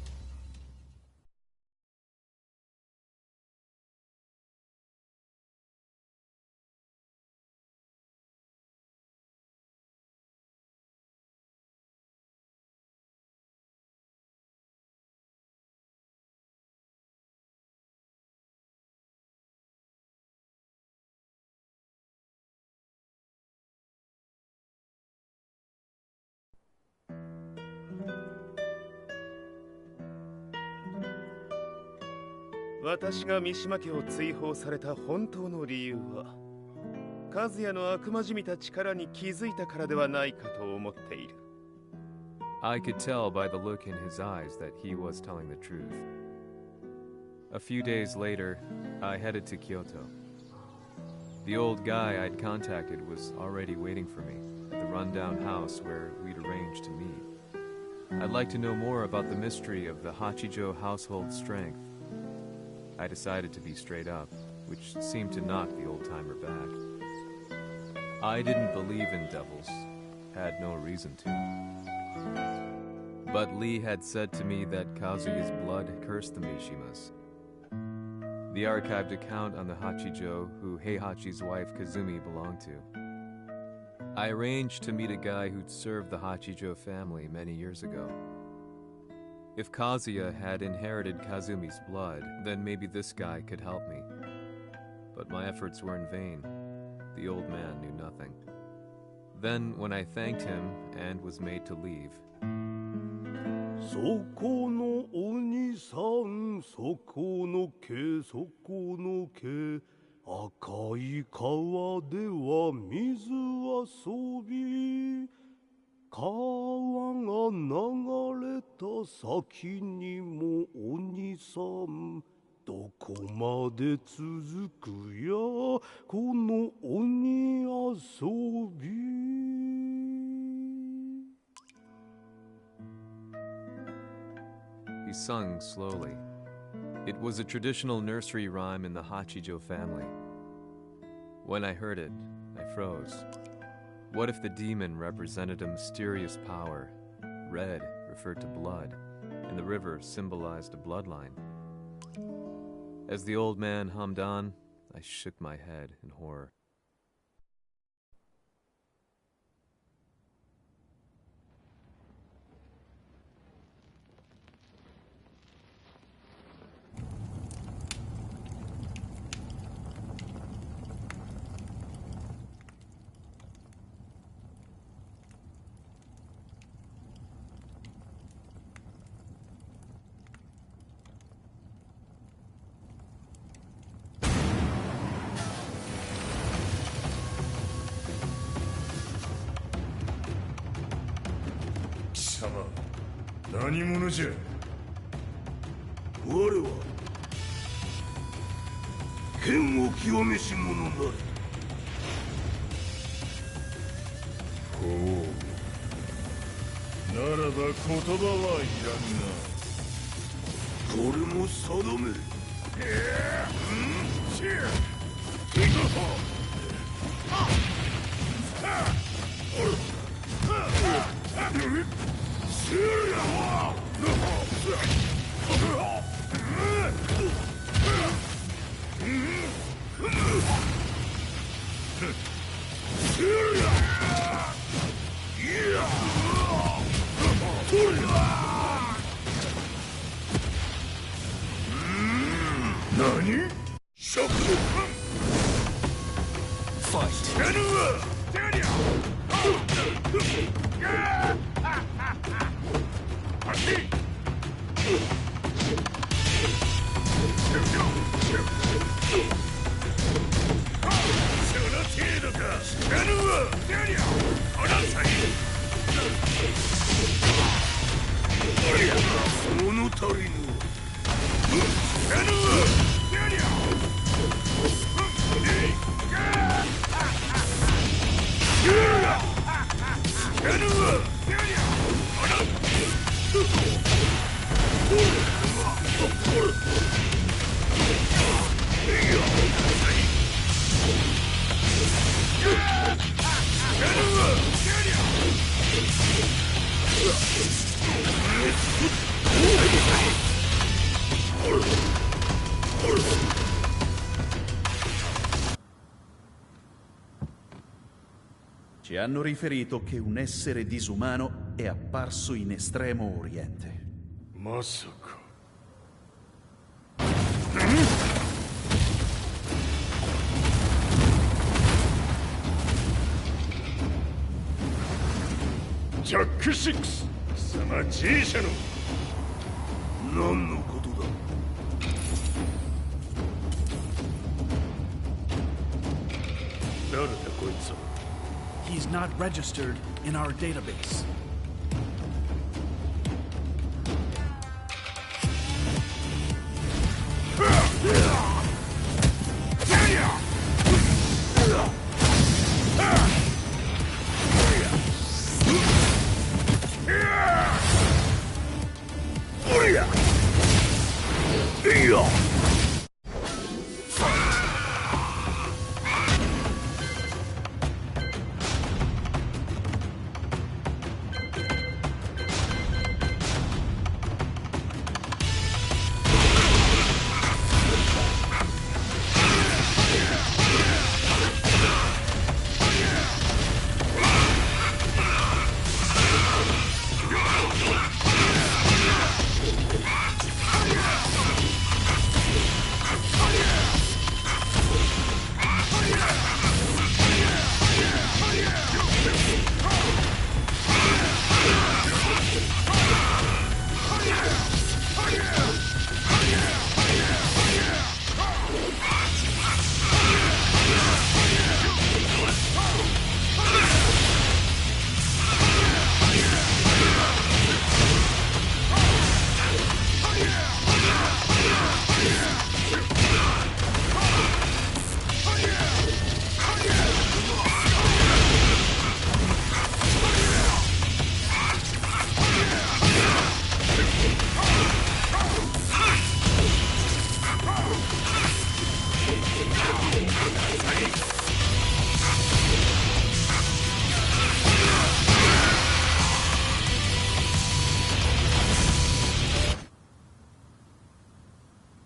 私が三島家を追放された本当の理由は和也の悪魔じみた力に気づいたからではないかと思っている。 I could tell by the look in his eyes that he was telling the truth. A few days later, I headed to Kyoto. The old guy I'd contacted was already waiting for me at the rundown house where we'd arranged to meet. I'd like to know more about the mystery of the Hachijo household strength. I decided to be straight up, which seemed to knock the old-timer back. I didn't believe in devils, had no reason to. But Lee had said to me that Kazuya's blood cursed the Mishimas. The archived account on the Hachijo who Heihachi's wife Kazumi belonged to. I arranged to meet a guy who'd served the Hachijo family many years ago. If Kazuya had inherited Kazumi's blood, then maybe this guy could help me. But my efforts were in vain. The old man knew nothing. Then, when I thanked him and was made to leave, そこの鬼さん、そこの毛、そこの毛、赤い川では水遊び、川が流れた先にも鬼さん、どこまで続くやこの鬼遊び。 he sung slowly. It was a traditional nursery rhyme in the Hachijo family. When I heard it, I froze. What if the demon represented a mysterious power? Red referred to blood, and the river symbolized a bloodline. As the old man hummed on, I shook my head in horror. 何者じゃ。我は剣を極めし者なり。ほう、ならば言葉はいらんな。これも定め。何？食のファイト。物足りぬ。Ci hanno riferito che un essere disumano è apparso in Estremo Oriente. まさか。ジャック6、貴様 G 社の何のことだ。誰だこいつは。He's not registered in our database.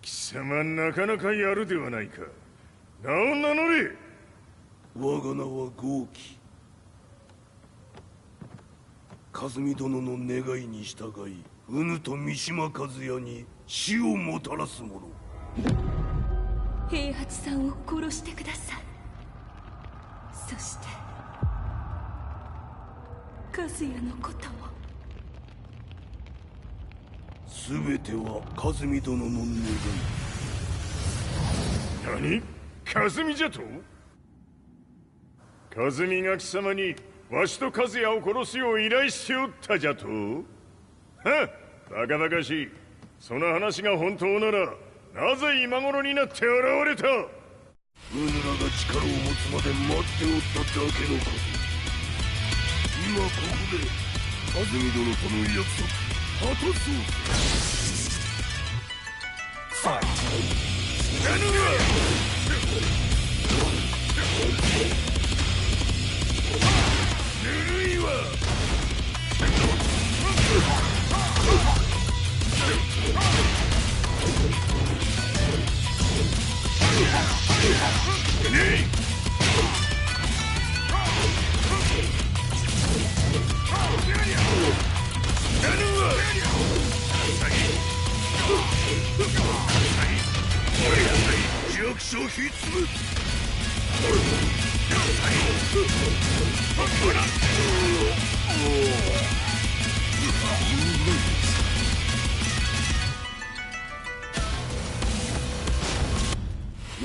貴様なかなかやるではないか。名を名乗れ。我が名は豪輝。和美殿の願いに従い、うぬと三島和也に死をもたらす者。平八さんを殺してください。そして和也のことも。全ては和美殿の願い。何？和美じゃと？和美が貴様にわしと和也を殺すよう依頼しておったじゃと？はっ、バカバカしい。その話が本当ならなぜ今頃になって現れた。うぬらが力を持つまで待っておっただけのこと。今ここで安住殿との約束果たそうぜ。ファイト。やるわ。ぬるいわ。弱小ひつむ。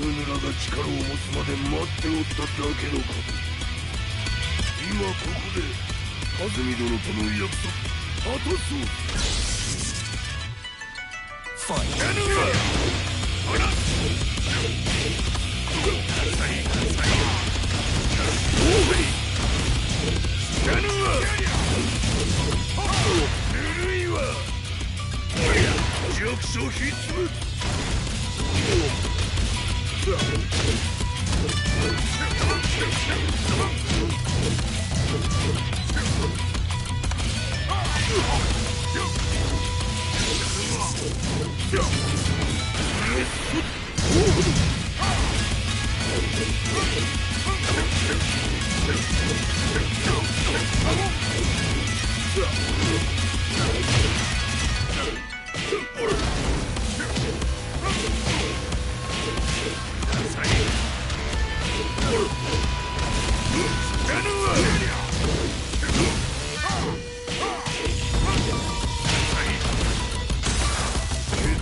うぬらが力を持つまで待っておっただけのこと。今ここで安住殿との約束果たそう。ファイト。やるわ。ほら。やるわ。ぬるいわ。弱小ひつむ。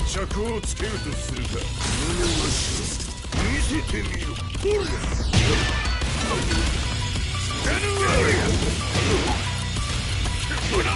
決着をつけるとするか。見せてみろ。ほら。やるわ。ほら。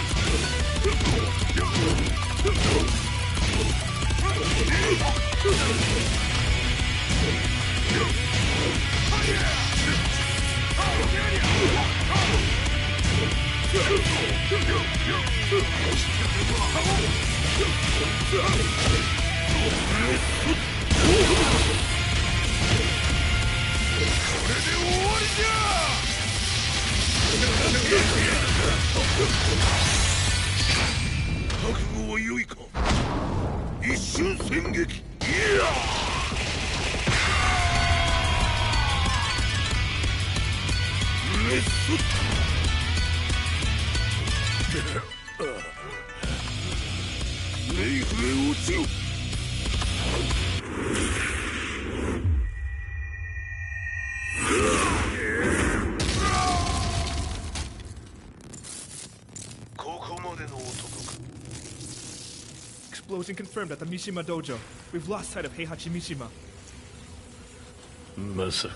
覚悟は良いか。一瞬戦撃。いやメッソ。冥府へ落ちろ。ここまでの男か。Explosion confirmed at the Mishima dojo. We've lost sight of Heihachi Mishima. まさか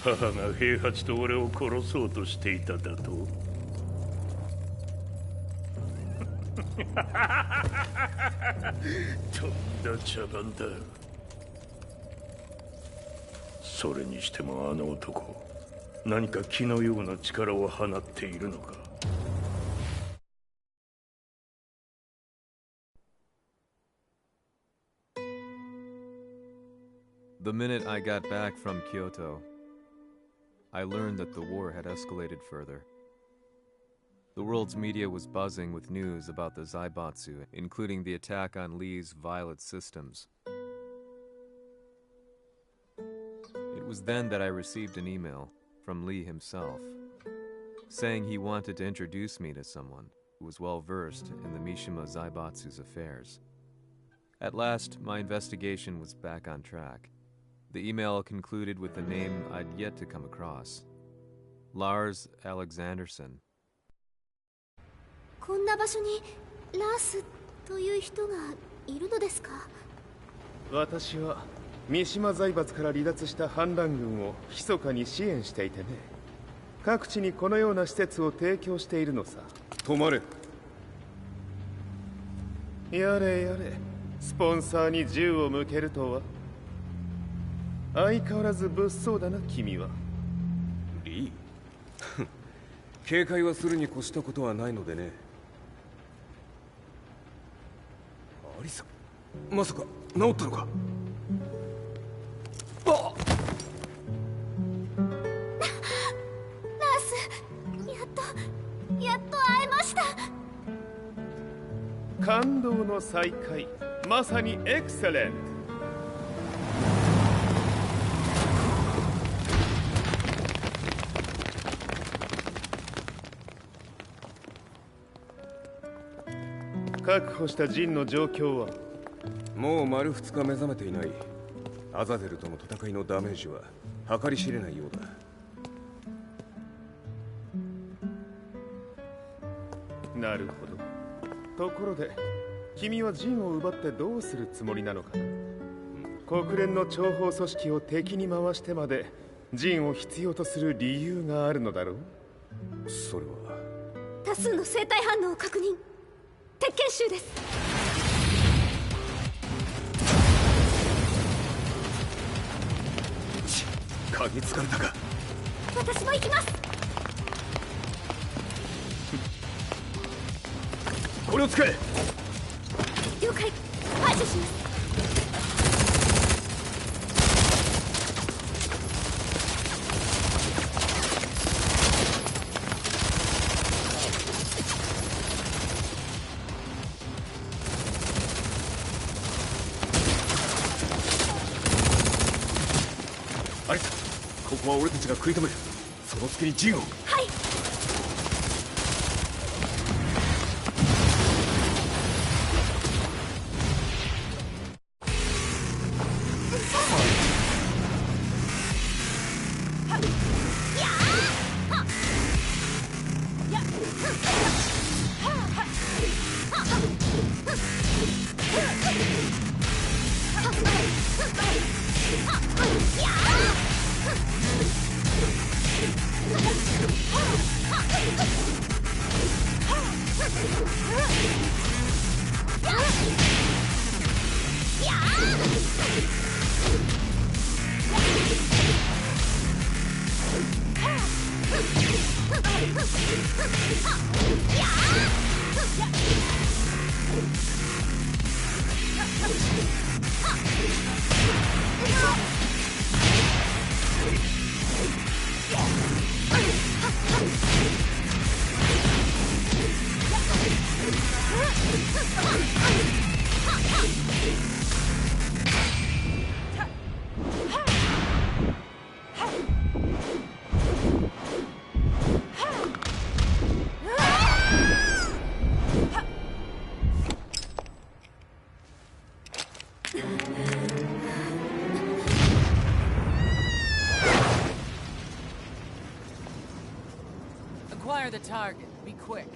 母が平八と俺を殺そうとしていただと。とんだ茶番だ。それにしてもあの男、何か気のような力を放っているのか。The minute I got back from Kyoto, I learned that the war had escalated further. The world's media was buzzing with news about the Zaibatsu, including the attack on Lee's Violet systems. It was then that I received an email from Lee himself, saying he wanted to introduce me to someone who was well versed in the Mishima Zaibatsu's affairs. At last, my investigation was back on track. The email concluded with a name I'd yet to come across. Lars Alexanderson. こんな場所にラースという人がいるのですか。私は三島財閥から離脱した反乱軍を密かに支援していてね。各地にこのような施設を提供しているのさ。止まれ。やれやれ、スポンサーに銃を向けるとは。相変わらず物騒だな君は。リー警戒はするに越したことはないのでね。アリサ、まさか治ったのか。あっやっと会えました。感動の再会、まさにエクセレント。確保したジンの状況は？もう丸2日目覚めていない。アザゼルとの戦いのダメージは計り知れないようだ。なるほど。ところで君はジンを奪ってどうするつもりなのかな。国連の諜報組織を敵に回してまでジンを必要とする理由があるのだろう。それは多数の生体反応を確認。鉄拳衆です。嗅ぎつかれたか。私も行きます。これを使え。了解。排除します。アリサ、ここは俺たちが食い止める。その隙にジンを。はい。Acquire the target. Be quick.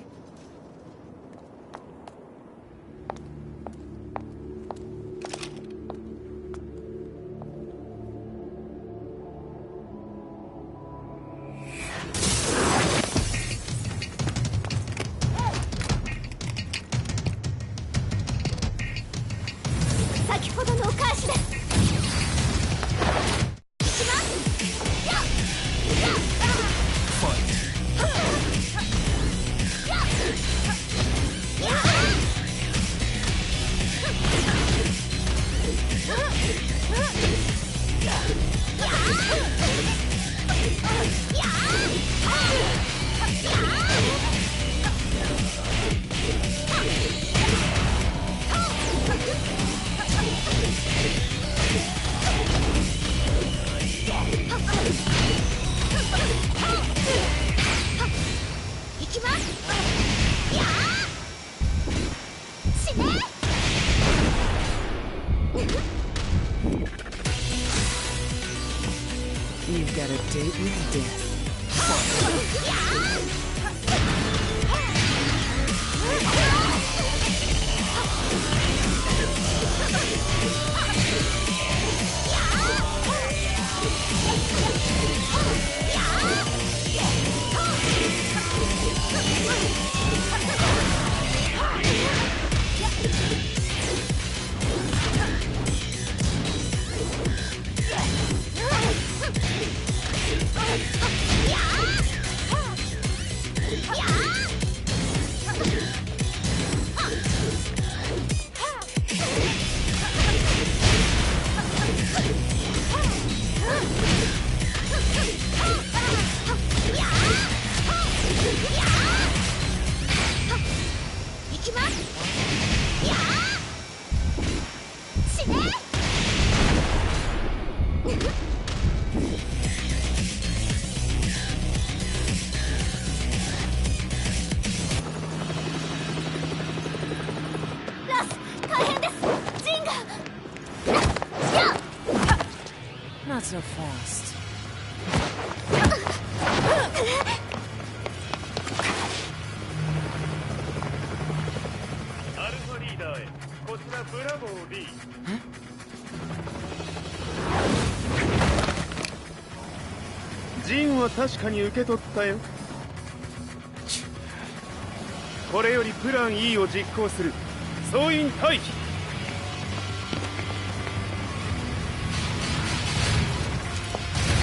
You've got a date with death. Not so fast. アルファリーダーへ。こちらブラボー D。ジンは確かに受け取ったよ。これよりプラン E を実行する。総員待機。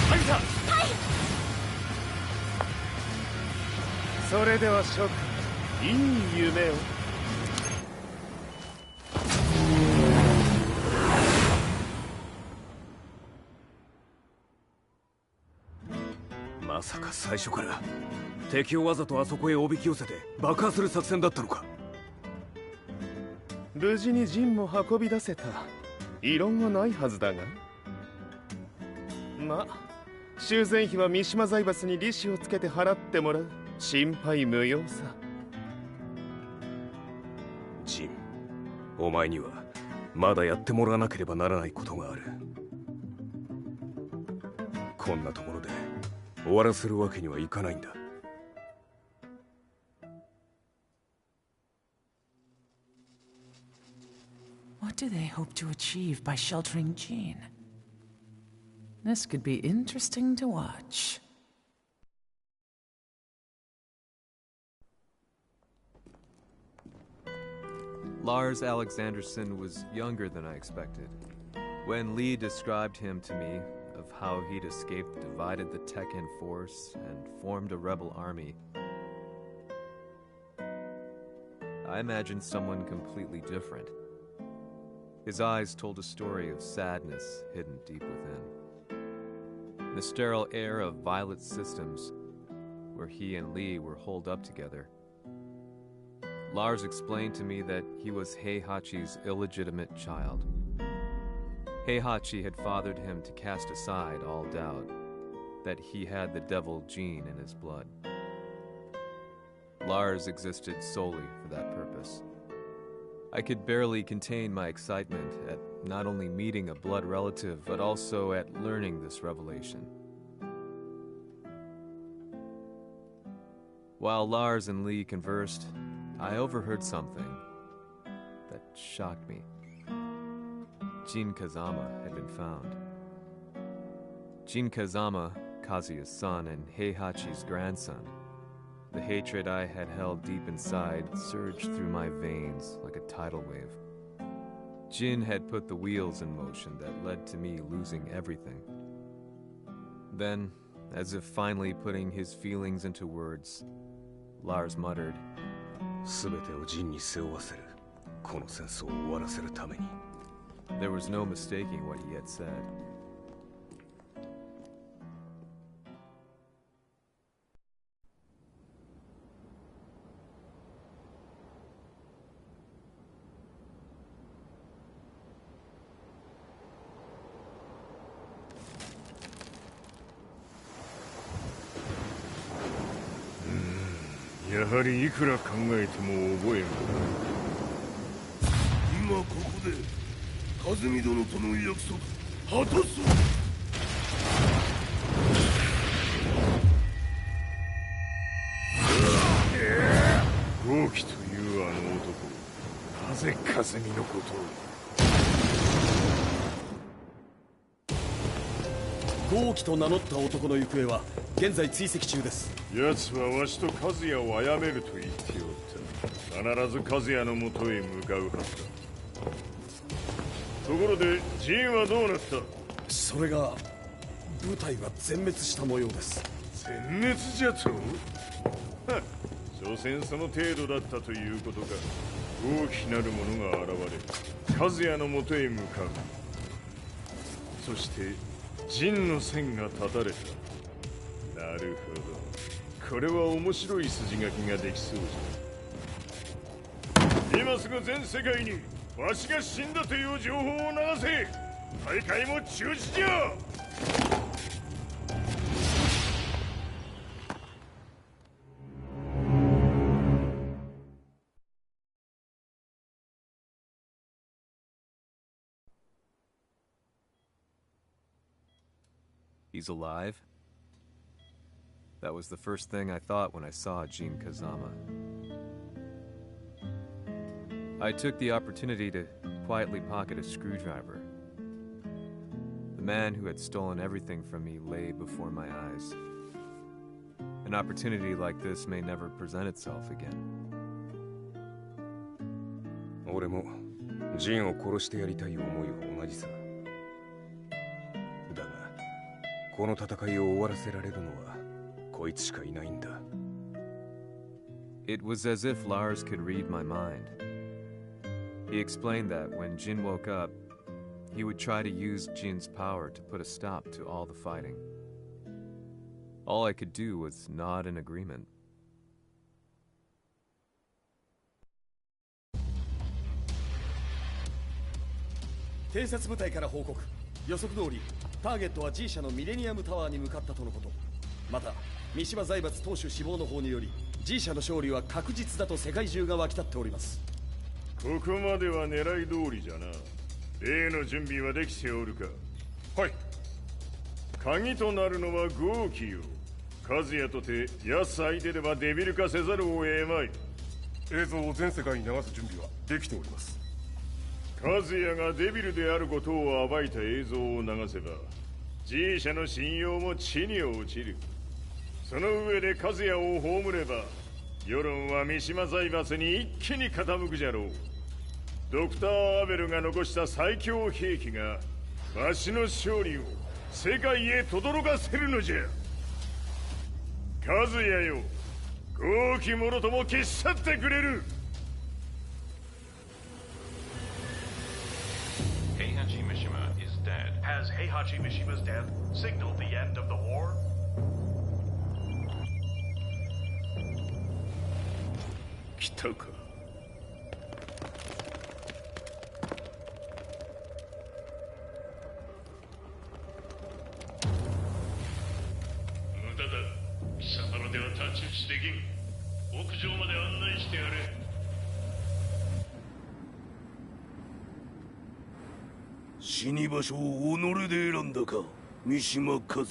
はいさ。はい。それでは諸君、いい夢を。まさか最初から敵をわざとあそこへおびき寄せて爆破する作戦だったのか。無事にジンも運び出せた。異論はないはずだが。まあ修繕費は三島財閥に利子をつけて払ってもらう。心配無用さ。ジン、お前にはまだやってもらわなければならないことがある。こんなところで終わらせるわけにはいかないんだ。What do they hope to achieve by sheltering Jean? This could be interesting to watch. Lars Alexanderson was younger than I expected. When Lee described him to me, of how he'd escaped, divided the Tekken force, and formed a rebel army, I imagined someone completely different. His eyes told a story of sadness hidden deep within. The sterile air of Violet Systems, where he and Lee were holed up together. Lars explained to me that he was Heihachi's illegitimate child. Heihachi had fathered him to cast aside all doubt that he had the devil gene in his blood. Lars existed solely for that purpose. I could barely contain my excitement at not only meeting a blood relative, but also at learning this revelation. While Lars and Lee conversed, I overheard something that shocked me. Jin Kazama had been found. Jin Kazama, Kazuya's son and Heihachi's grandson. The hatred I had held deep inside surged through my veins like a tidal wave. Jin had put the wheels in motion that led to me losing everything. Then, as if finally putting his feelings into words, Lars muttered, 全てをジンに背負わせる。この戦争を終わらせるために。 There was no mistaking what he had said.やはりいくら考えても覚えがない。今ここで風見殿との約束果たす。豪輝というあの男、なぜ風見のことを。豪輝と名乗った男の行方は現在追跡中です。奴はわしと和也を殺めると言っておった。必ず和也のもとへ向かうはずだ。ところでジンはどうなった？それが部隊は全滅した模様です。全滅じゃと？所詮その程度だったということか。大きなる者が現れ和也のもとへ向かう。そしてジンの線が断たれた。なるほど。これは面白い筋書きができそうじゃ。今すぐ全世界にわしが死んだという情報を流せ。大会も中止じゃ。He's alive? That was the first thing I thought when I saw Jin Kazama. I took the opportunity to quietly pocket a screwdriver. The man who had stolen everything from me lay before my eyes. An opportunity like this may never present itself again. 俺もジンを殺してやりたい思いは同じさ。だが、この戦いを終わらせられるのはこいつしかいないんだ。It was as if Lars could read my mind. He explained that when Jin woke up, he would try to use Jin's power to put a stop to all the fighting. All I could do was nod in agreement. 偵察部隊から報告。予測通りターゲットは G 社のミレニアムタワーに向かったとのこと。また三島財閥当主死亡の方により G 社の勝利は確実だと世界中が沸き立っております。ここまでは狙い通りじゃな。例の準備はできておるか。はい。鍵となるのは豪気よ。和也とて奴相手ではデビル化せざるを得まい。映像を全世界に流す準備はできております。和也がデビルであることを暴いた映像を流せば G 社の信用も地に落ちる。その上で和也を葬れば世論は三島財閥に一気に傾くじゃろう。ドクター・アベルが残した最強兵器がわしの勝利を世界へ轟かせるのじゃ。和也よ、豪気者とも消し去ってくれる。Heihachi Mishima is dead. Has Heihachi Mishima's death signaled the end of the war? 来たか。無駄だ。貴様らでは太刀打ちできん。屋上まで案内してやれ。死に場所を己で選んだか、三島和也。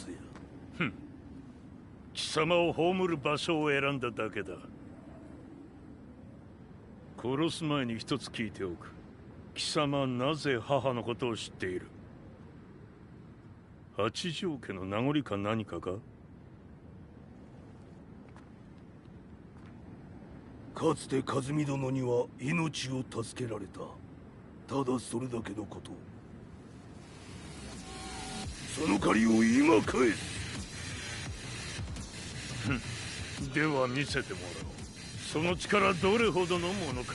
ふん。貴様を葬る場所を選んだだけだ。殺す前に一つ聞いておく。貴様なぜ母のことを知っている？八条家の名残か何かか？かつて和美殿には命を助けられた。ただそれだけのこと。その借りを今返す。では見せてもらおう。その力どれほどのものか。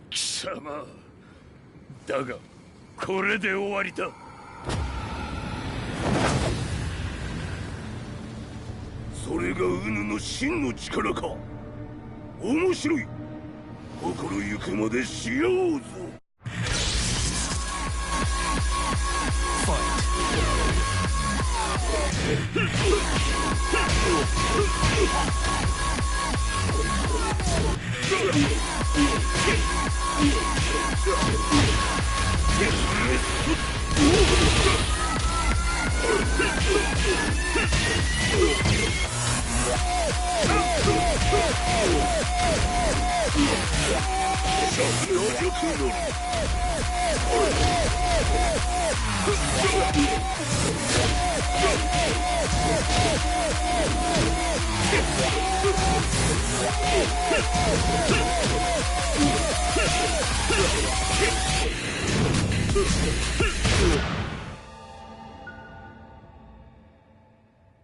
貴様だがこれで終わりだ。それがウヌの真の力か。面白い。心ゆくまでしようぞ。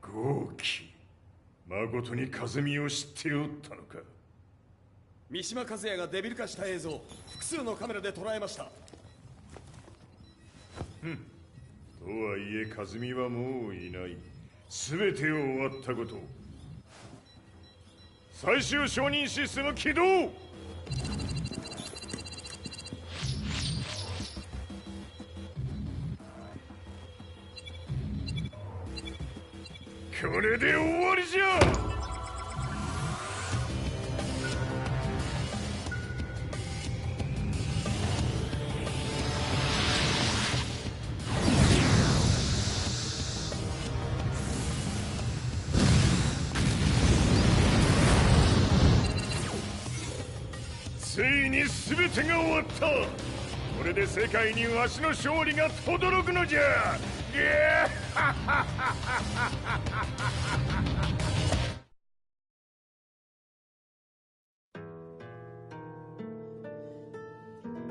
豪輝、誠に風見を知っておったのか。三島和也がデビル化した映像、複数のカメラで捉えました。とはいえ風見はもういない。全てを終わったこと。最終承認システム起動。これで終わりじゃ。ついに全てが終わった。これで世界にわしの勝利が轟くのじゃ。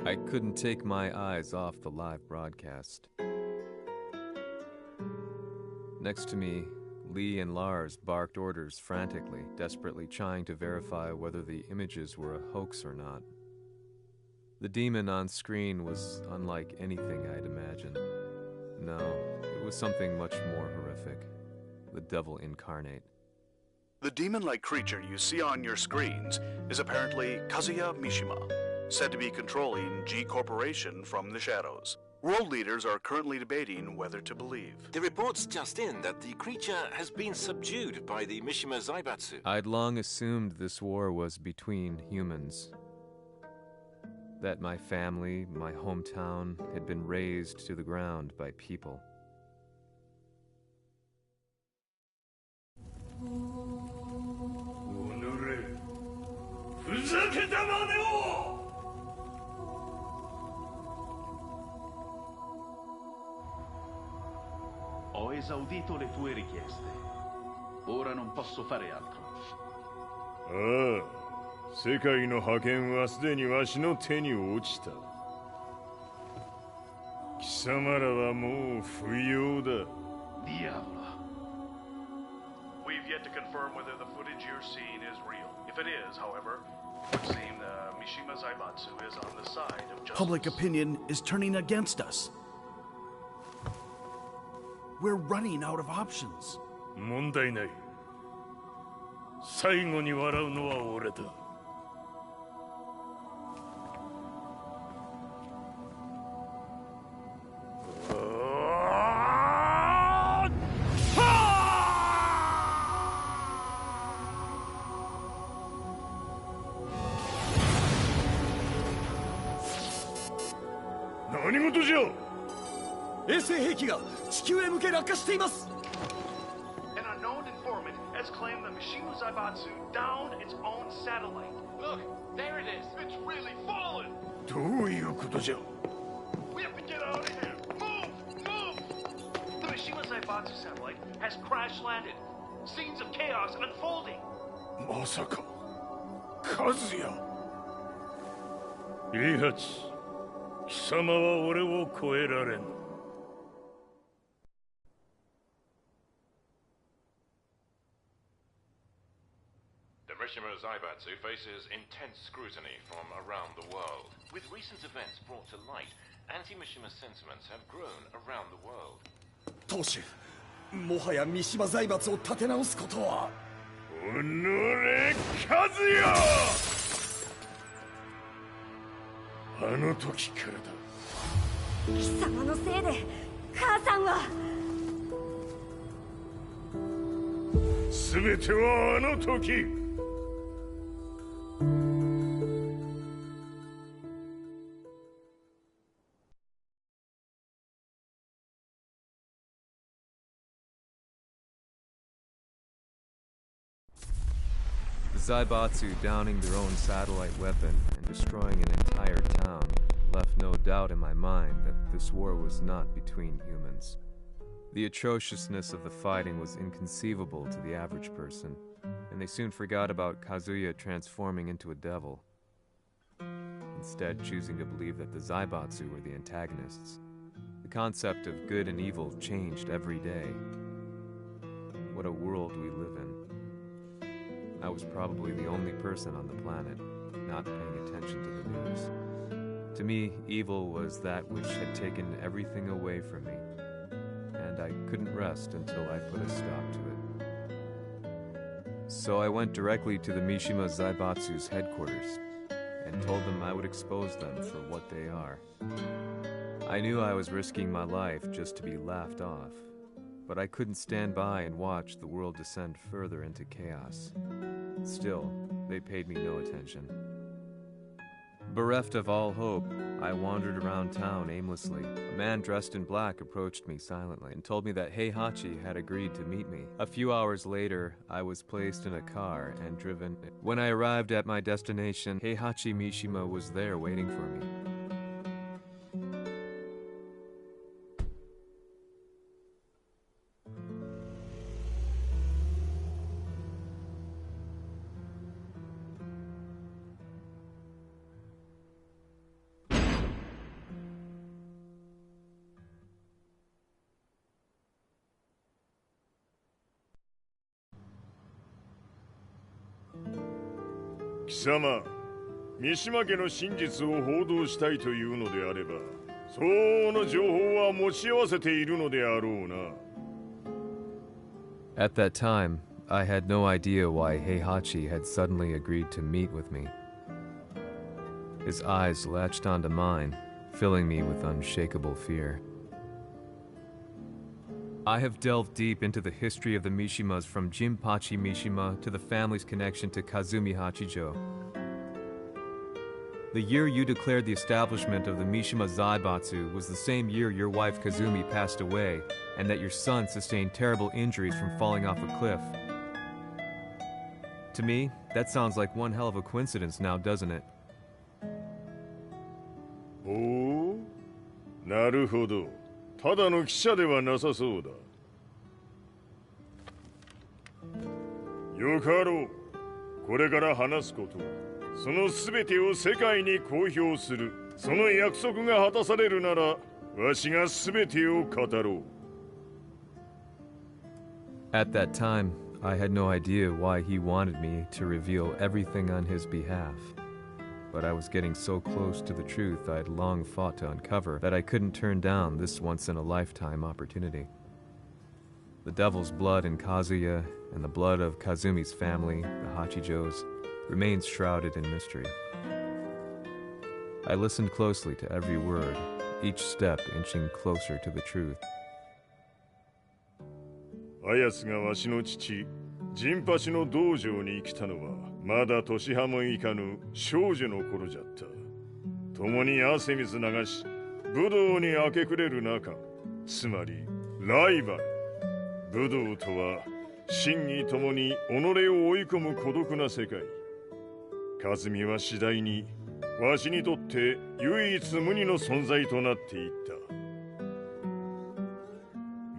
I couldn't take my eyes off the live broadcast. Next to me, Lee and Lars barked orders frantically, desperately trying to verify whether the images were a hoax or not. The demon on screen was unlike anything I'd imagined. No, it was something much more horrific. The devil incarnate. The demon-like creature you see on your screens is apparently Kazuya Mishima, said to be controlling G Corporation from the shadows. World leaders are currently debating whether to believe. The report's just in that the creature has been subdued by the Mishima Zaibatsu. I'd long assumed this war was between humans. That my family, my hometown, had been razed to the ground by people. Ho esaudito le tue richieste. Ora non posso fare altro. ああ、世界の覇権はすでにわしの手に落ちた。貴様らはもう不要だ。Diavolo. We've yet to confirm whether the footage you're seeing is real. If it is, however, it would seem the Mishima Zaibatsu is on the side of justice. Public opinion is turning against us. We're running out of options. 問題ない。最後に笑うのは俺だ。何事じゃ。衛星兵器が地球へ向け落下しています。 An unknown informant has claimed the Mishima Zaibatsu downed its own satellite. Look, there it is. It's really fallen. どういうことじゃ。 We have to get out of here. Move! Move! The Mishima Zaibatsu satellite has crash landed. Scenes of chaos unfolding. まさか和也。イハチ、貴様は俺を超えられん。The Mishima Zaibatsu faces intense scrutiny from around the world. With recent events brought to light, anti-Mishima sentiments have grown around the world. 当主、もはや三島財閥を立て直すことは。おのれ、和也。あの時からだ。貴様のせいで母さんは。全てはあの時。The Zaibatsu downing their own satellite weapon and destroying an entire town left no doubt in my mind that this war was not between humans. The atrociousness of the fighting was inconceivable to the average person, and they soon forgot about Kazuya transforming into a devil, instead choosing to believe that the Zaibatsu were the antagonists. The concept of good and evil changed every day. What a world we live in. I was probably the only person on the planet not paying attention to the news. To me, evil was that which had taken everything away from me, and I couldn't rest until I put a stop to it. So I went directly to the Mishima Zaibatsu's headquarters and told them I would expose them for what they are. I knew I was risking my life just to be laughed off, but I couldn't stand by and watch the world descend further into chaos. Still, they paid me no attention. Bereft of all hope, I wandered around town aimlessly. A man dressed in black approached me silently and told me that Heihachi had agreed to meet me. A few hours later, I was placed in a car and driven. When I arrived at my destination, Heihachi Mishima was there waiting for me.「貴様、三島家の真実を報道したいというのであれば、相応の情報は持ち合わせているのであろうな。」 At that time, I had no idea why Heihachi had suddenly agreed to meet with me. His eyes latched onto mine, filling me with unshakable fear. I have delved deep into the history of the Mishimas from Jinpachi Mishima to the family's connection to Kazumi Hachijo. The year you declared the establishment of the Mishima Zaibatsu was the same year your wife Kazumi passed away and that your son sustained terrible injuries from falling off a cliff. To me, that sounds like one hell of a coincidence now, doesn't it? おお、なるほど。ただの記者ではなさそうだ。よかろう。これから話すこと、その全てを世界に公表する。その約束が果たされるなら、わしが全てを語ろう。At that time, I had no idea why he wanted me to reveal everything on his behalf. But I was getting so close to the truth I'd long fought to uncover that I couldn't turn down this once-in-a-lifetime opportunity. The devil's blood in Kazuya and the blood of Kazumi's family, the Hachijos, remains shrouded in mystery. I listened closely to every word, each step inching closer to the truth. あやつがわしの父、ジンパチの道場に来たのは、まだ年半もいかぬ少女の頃じゃった。共に汗水流し、武道に明け暮れる中、つまりライバル。武道とは、真偽ともに己を追い込む孤独な世界。和美は次第に、わしにとって唯一無二の存在となっていった。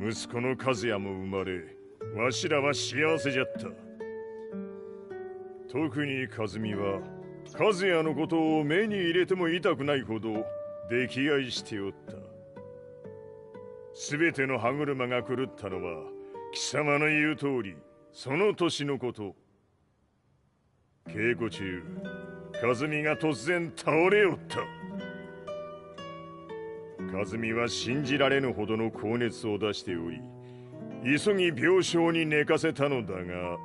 息子の和也も生まれ、わしらは幸せじゃった。特に和美は、和也のことを目に入れても痛くないほど溺愛しておった。すべての歯車が狂ったのは、貴様の言う通り、その年のこと。稽古中、和美が突然倒れおった。和美は信じられぬほどの高熱を出しており、急ぎ病床に寝かせたのだが、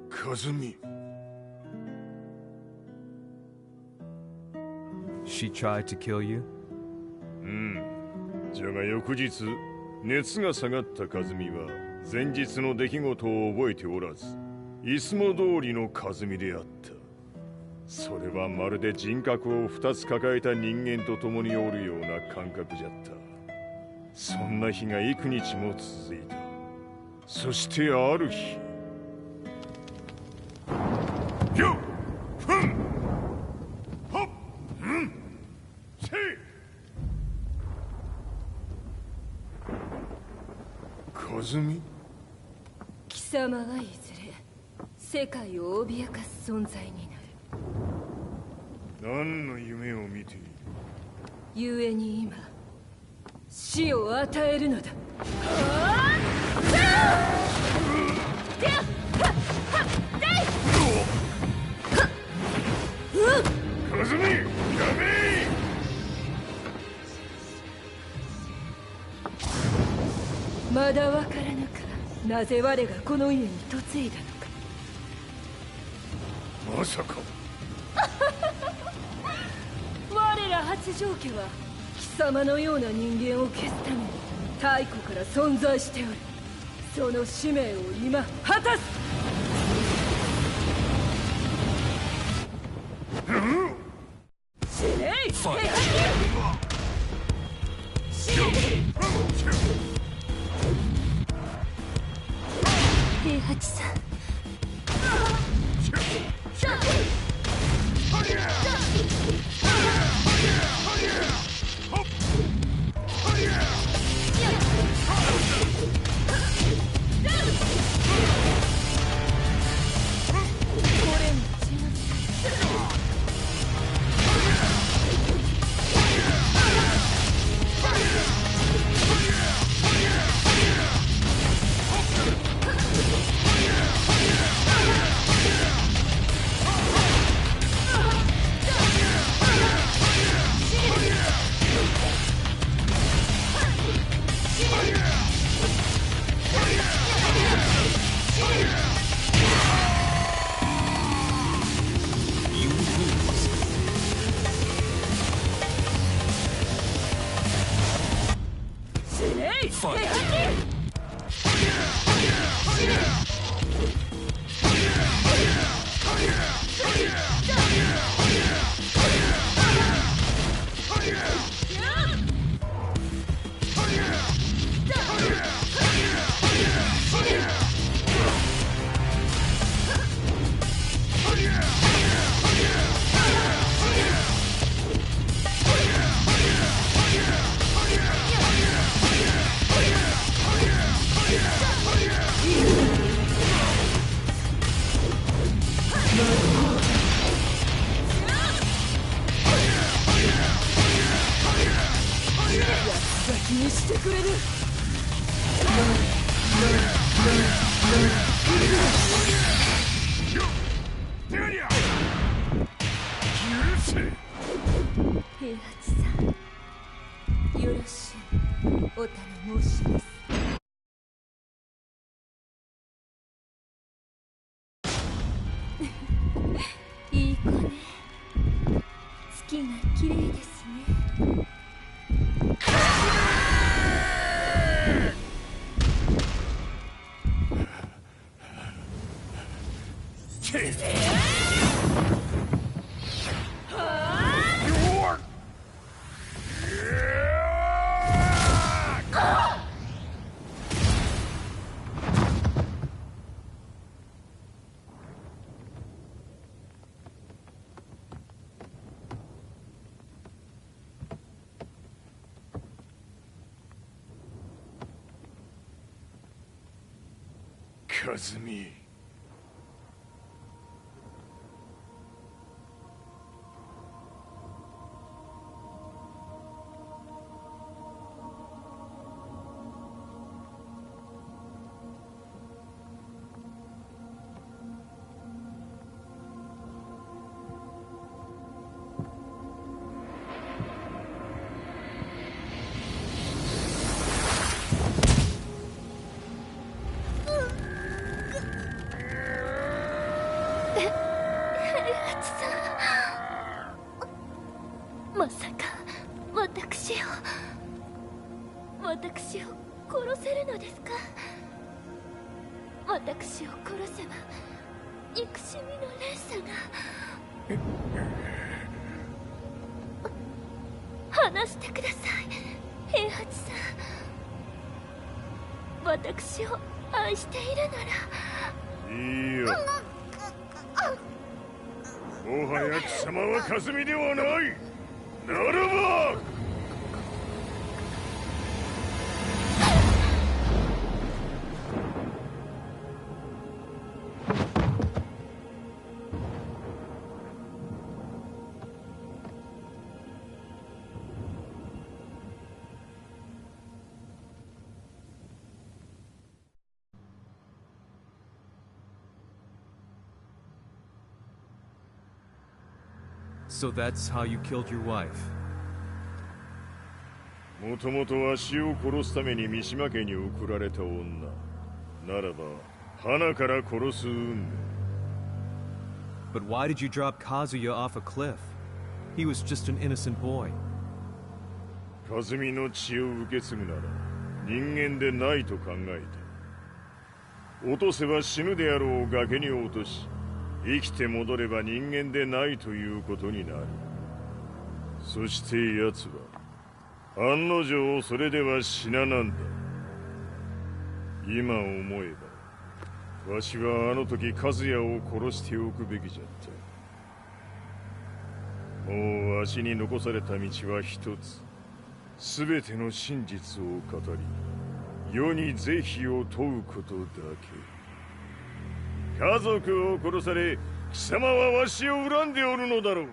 和美。She tried to kill you? じゃが翌日、熱が下がった和美は、前日の出来事を覚えておらず、いつも通りの和美であった。それはまるで人格を2つ抱えた人間と共におるような感覚じゃった。そんな日が幾日も続いた。そしてある日、よっふんほっうんせい和美。貴様はいずれ世界を脅かす存在になる。何の夢を見ている？故に今死を与えるのだ。和美、やめ！まだわからぬか、なぜ我がこの家に嫁いだのか。まさか我ら八丈家は貴様のような人間を消すために太古から存在しておる。その使命を今果たす。死ねい！平八さん。許せ！平八さん、よろしゅうお頼申します。いい子ね。月が綺麗ですね。和美。まさか私を殺せるのですか？私を殺せば憎しみの連鎖が。話してください、平八さん。私を愛しているなら。いいよ。もはや貴様は和美ではない。ならばSo that's how you killed your wife. もともとわしを殺すために三島家に送られた女ならば花から殺す運命。 But why did you drop Kazuya off a cliff? He was just an innocent boy. 和美の血を受け継ぐなら人間でないと考えた。落とせば死ぬであろう崖に落とし、生きて戻れば人間でないということになる。そして奴は案の定それでは死ななんだ。今思えばわしはあの時和也を殺しておくべきじゃった。もうわしに残された道は一つ。全ての真実を語り世に是非を問うことだけ。家族を殺され貴様はわしを恨んでおるのだろう。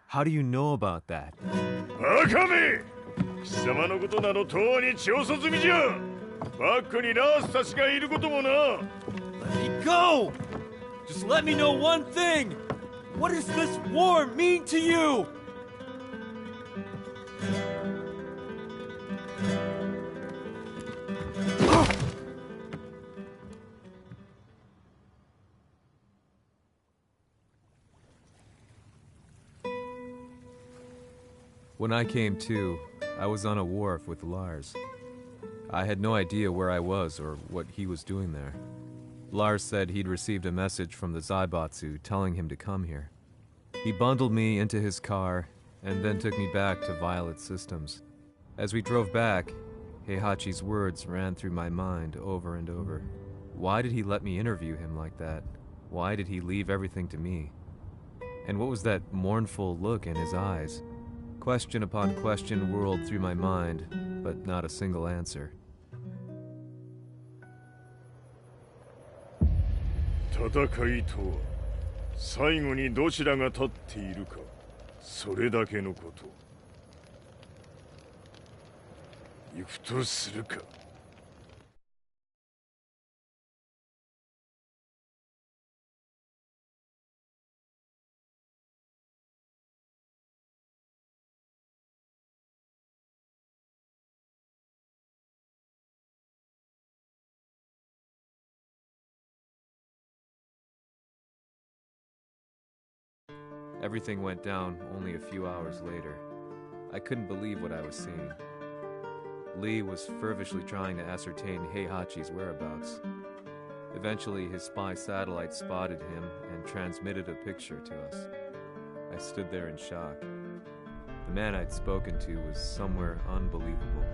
How do you know about that? バカめ！貴様のことなどとうに調査済みじゃ。バックにラースたちがいることもな。 Let me go! Just let me know one thing! What does this war mean to you? When I came to, I was on a wharf with Lars. I had no idea where I was or what he was doing there. Lars said he'd received a message from the Zaibatsu telling him to come here. He bundled me into his car and then took me back to Violet Systems. As we drove back, Heihachi's words ran through my mind over and over. Why did he let me interview him like that? Why did he leave everything to me? And what was that mournful look in his eyes? Question upon question whirled through my mind, but not a single answer. 戦いとは最後にどちらが立っているか、それだけのこと。行くとするか。Everything went down only a few hours later. I couldn't believe what I was seeing. Lee was feverishly trying to ascertain Heihachi's whereabouts. Eventually, his spy satellite spotted him and transmitted a picture to us. I stood there in shock. The man I'd spoken to was somewhere unbelievable.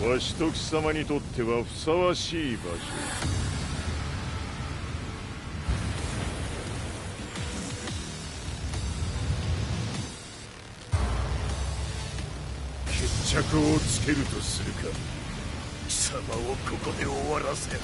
"わしと貴様にとってはふさわしい場所。決着をつけるとするか。貴様をここで終わらせる。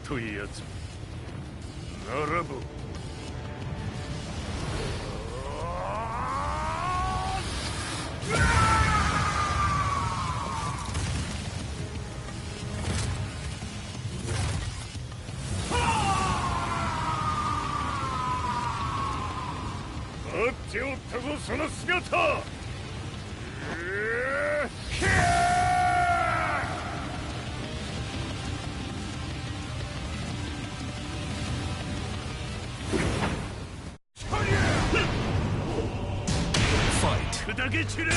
というやつ。ならば待っておったぞその姿。砕け散れ。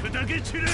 砕け散れ。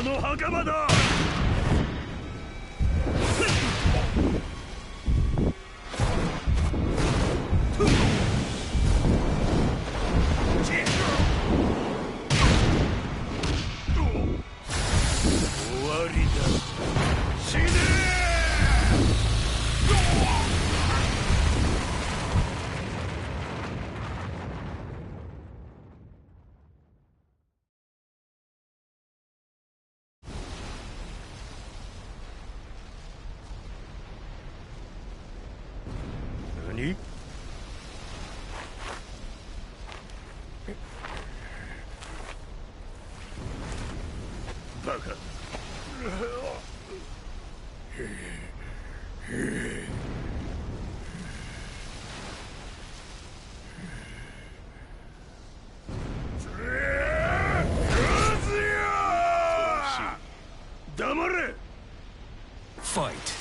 の袴だ。終わりだ。死ね何？バカ。黙れ。ファイト。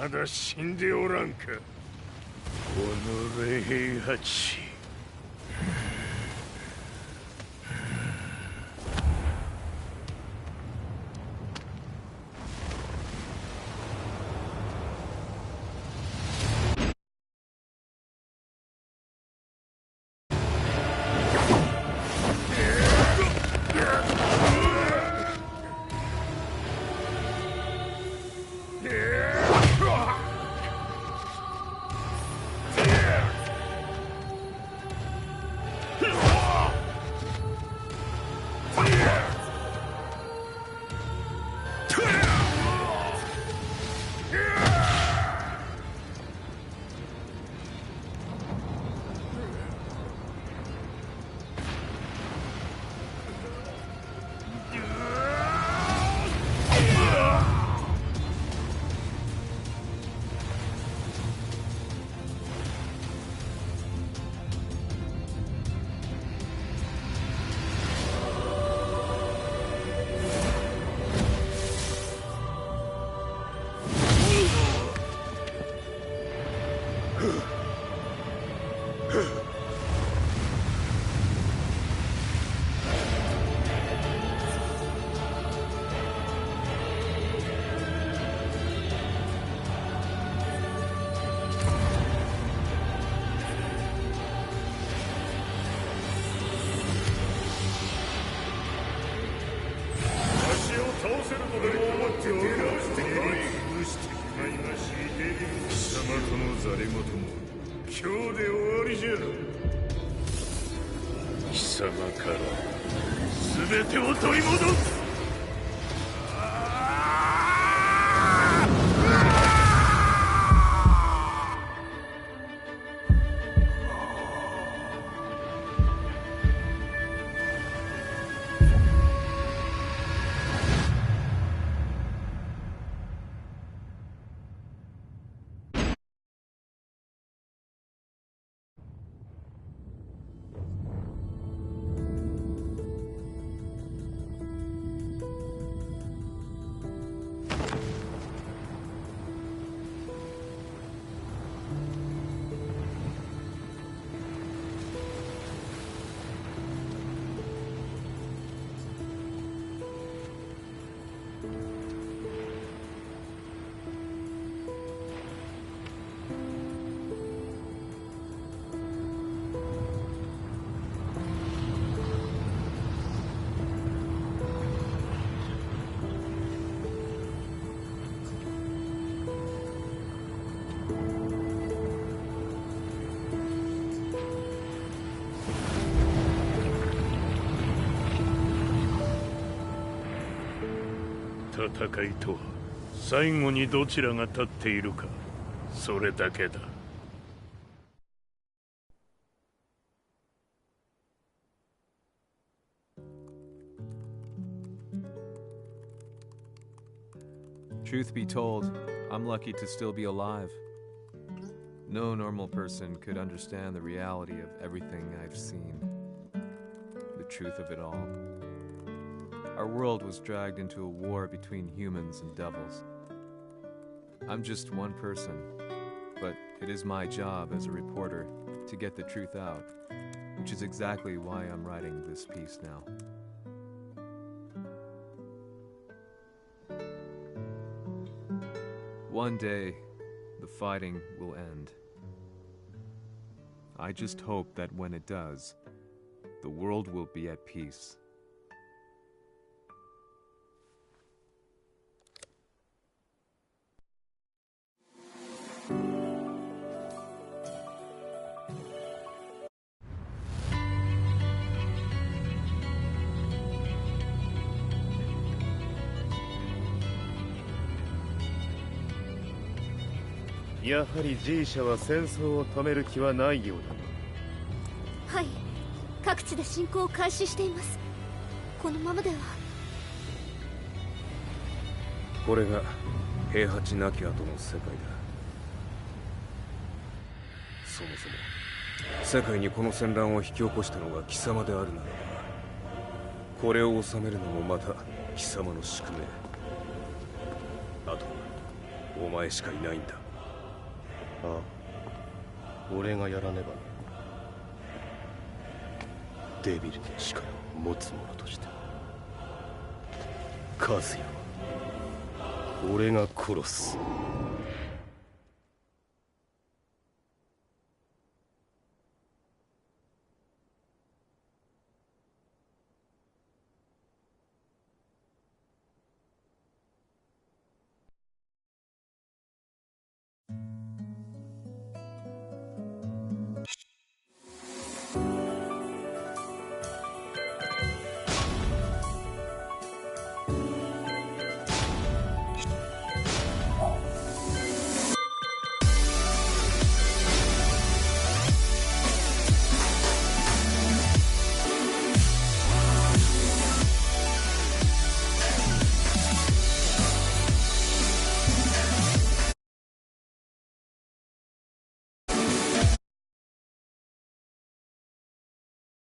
まだ死んでおらんか。おのれ平八。貴様から全てを取り戻す。戦いとは最後にどちらが立っているか、それだけだ。Truth be told, I'm lucky to still be alive. No normal person could understand the reality of everything I've seen. The truth of it all. Our world was dragged into a war between humans and devils. I'm just one person, but it is my job as a reporter to get the truth out, which is exactly why I'm writing this piece now. One day, the fighting will end. I just hope that when it does, the world will be at peace. G やはり G 社は戦争を止める気はないようだ。はい、各地で侵攻を開始しています。このままでは。これが平八なき後の世界だ。そもそも世界にこの戦乱を引き起こしたのが貴様であるならば、これを収めるのもまた貴様の宿命。あとはお前しかいないんだ。ああ、俺がやらねばな。デビルの力を持つ者として和也は俺が殺す。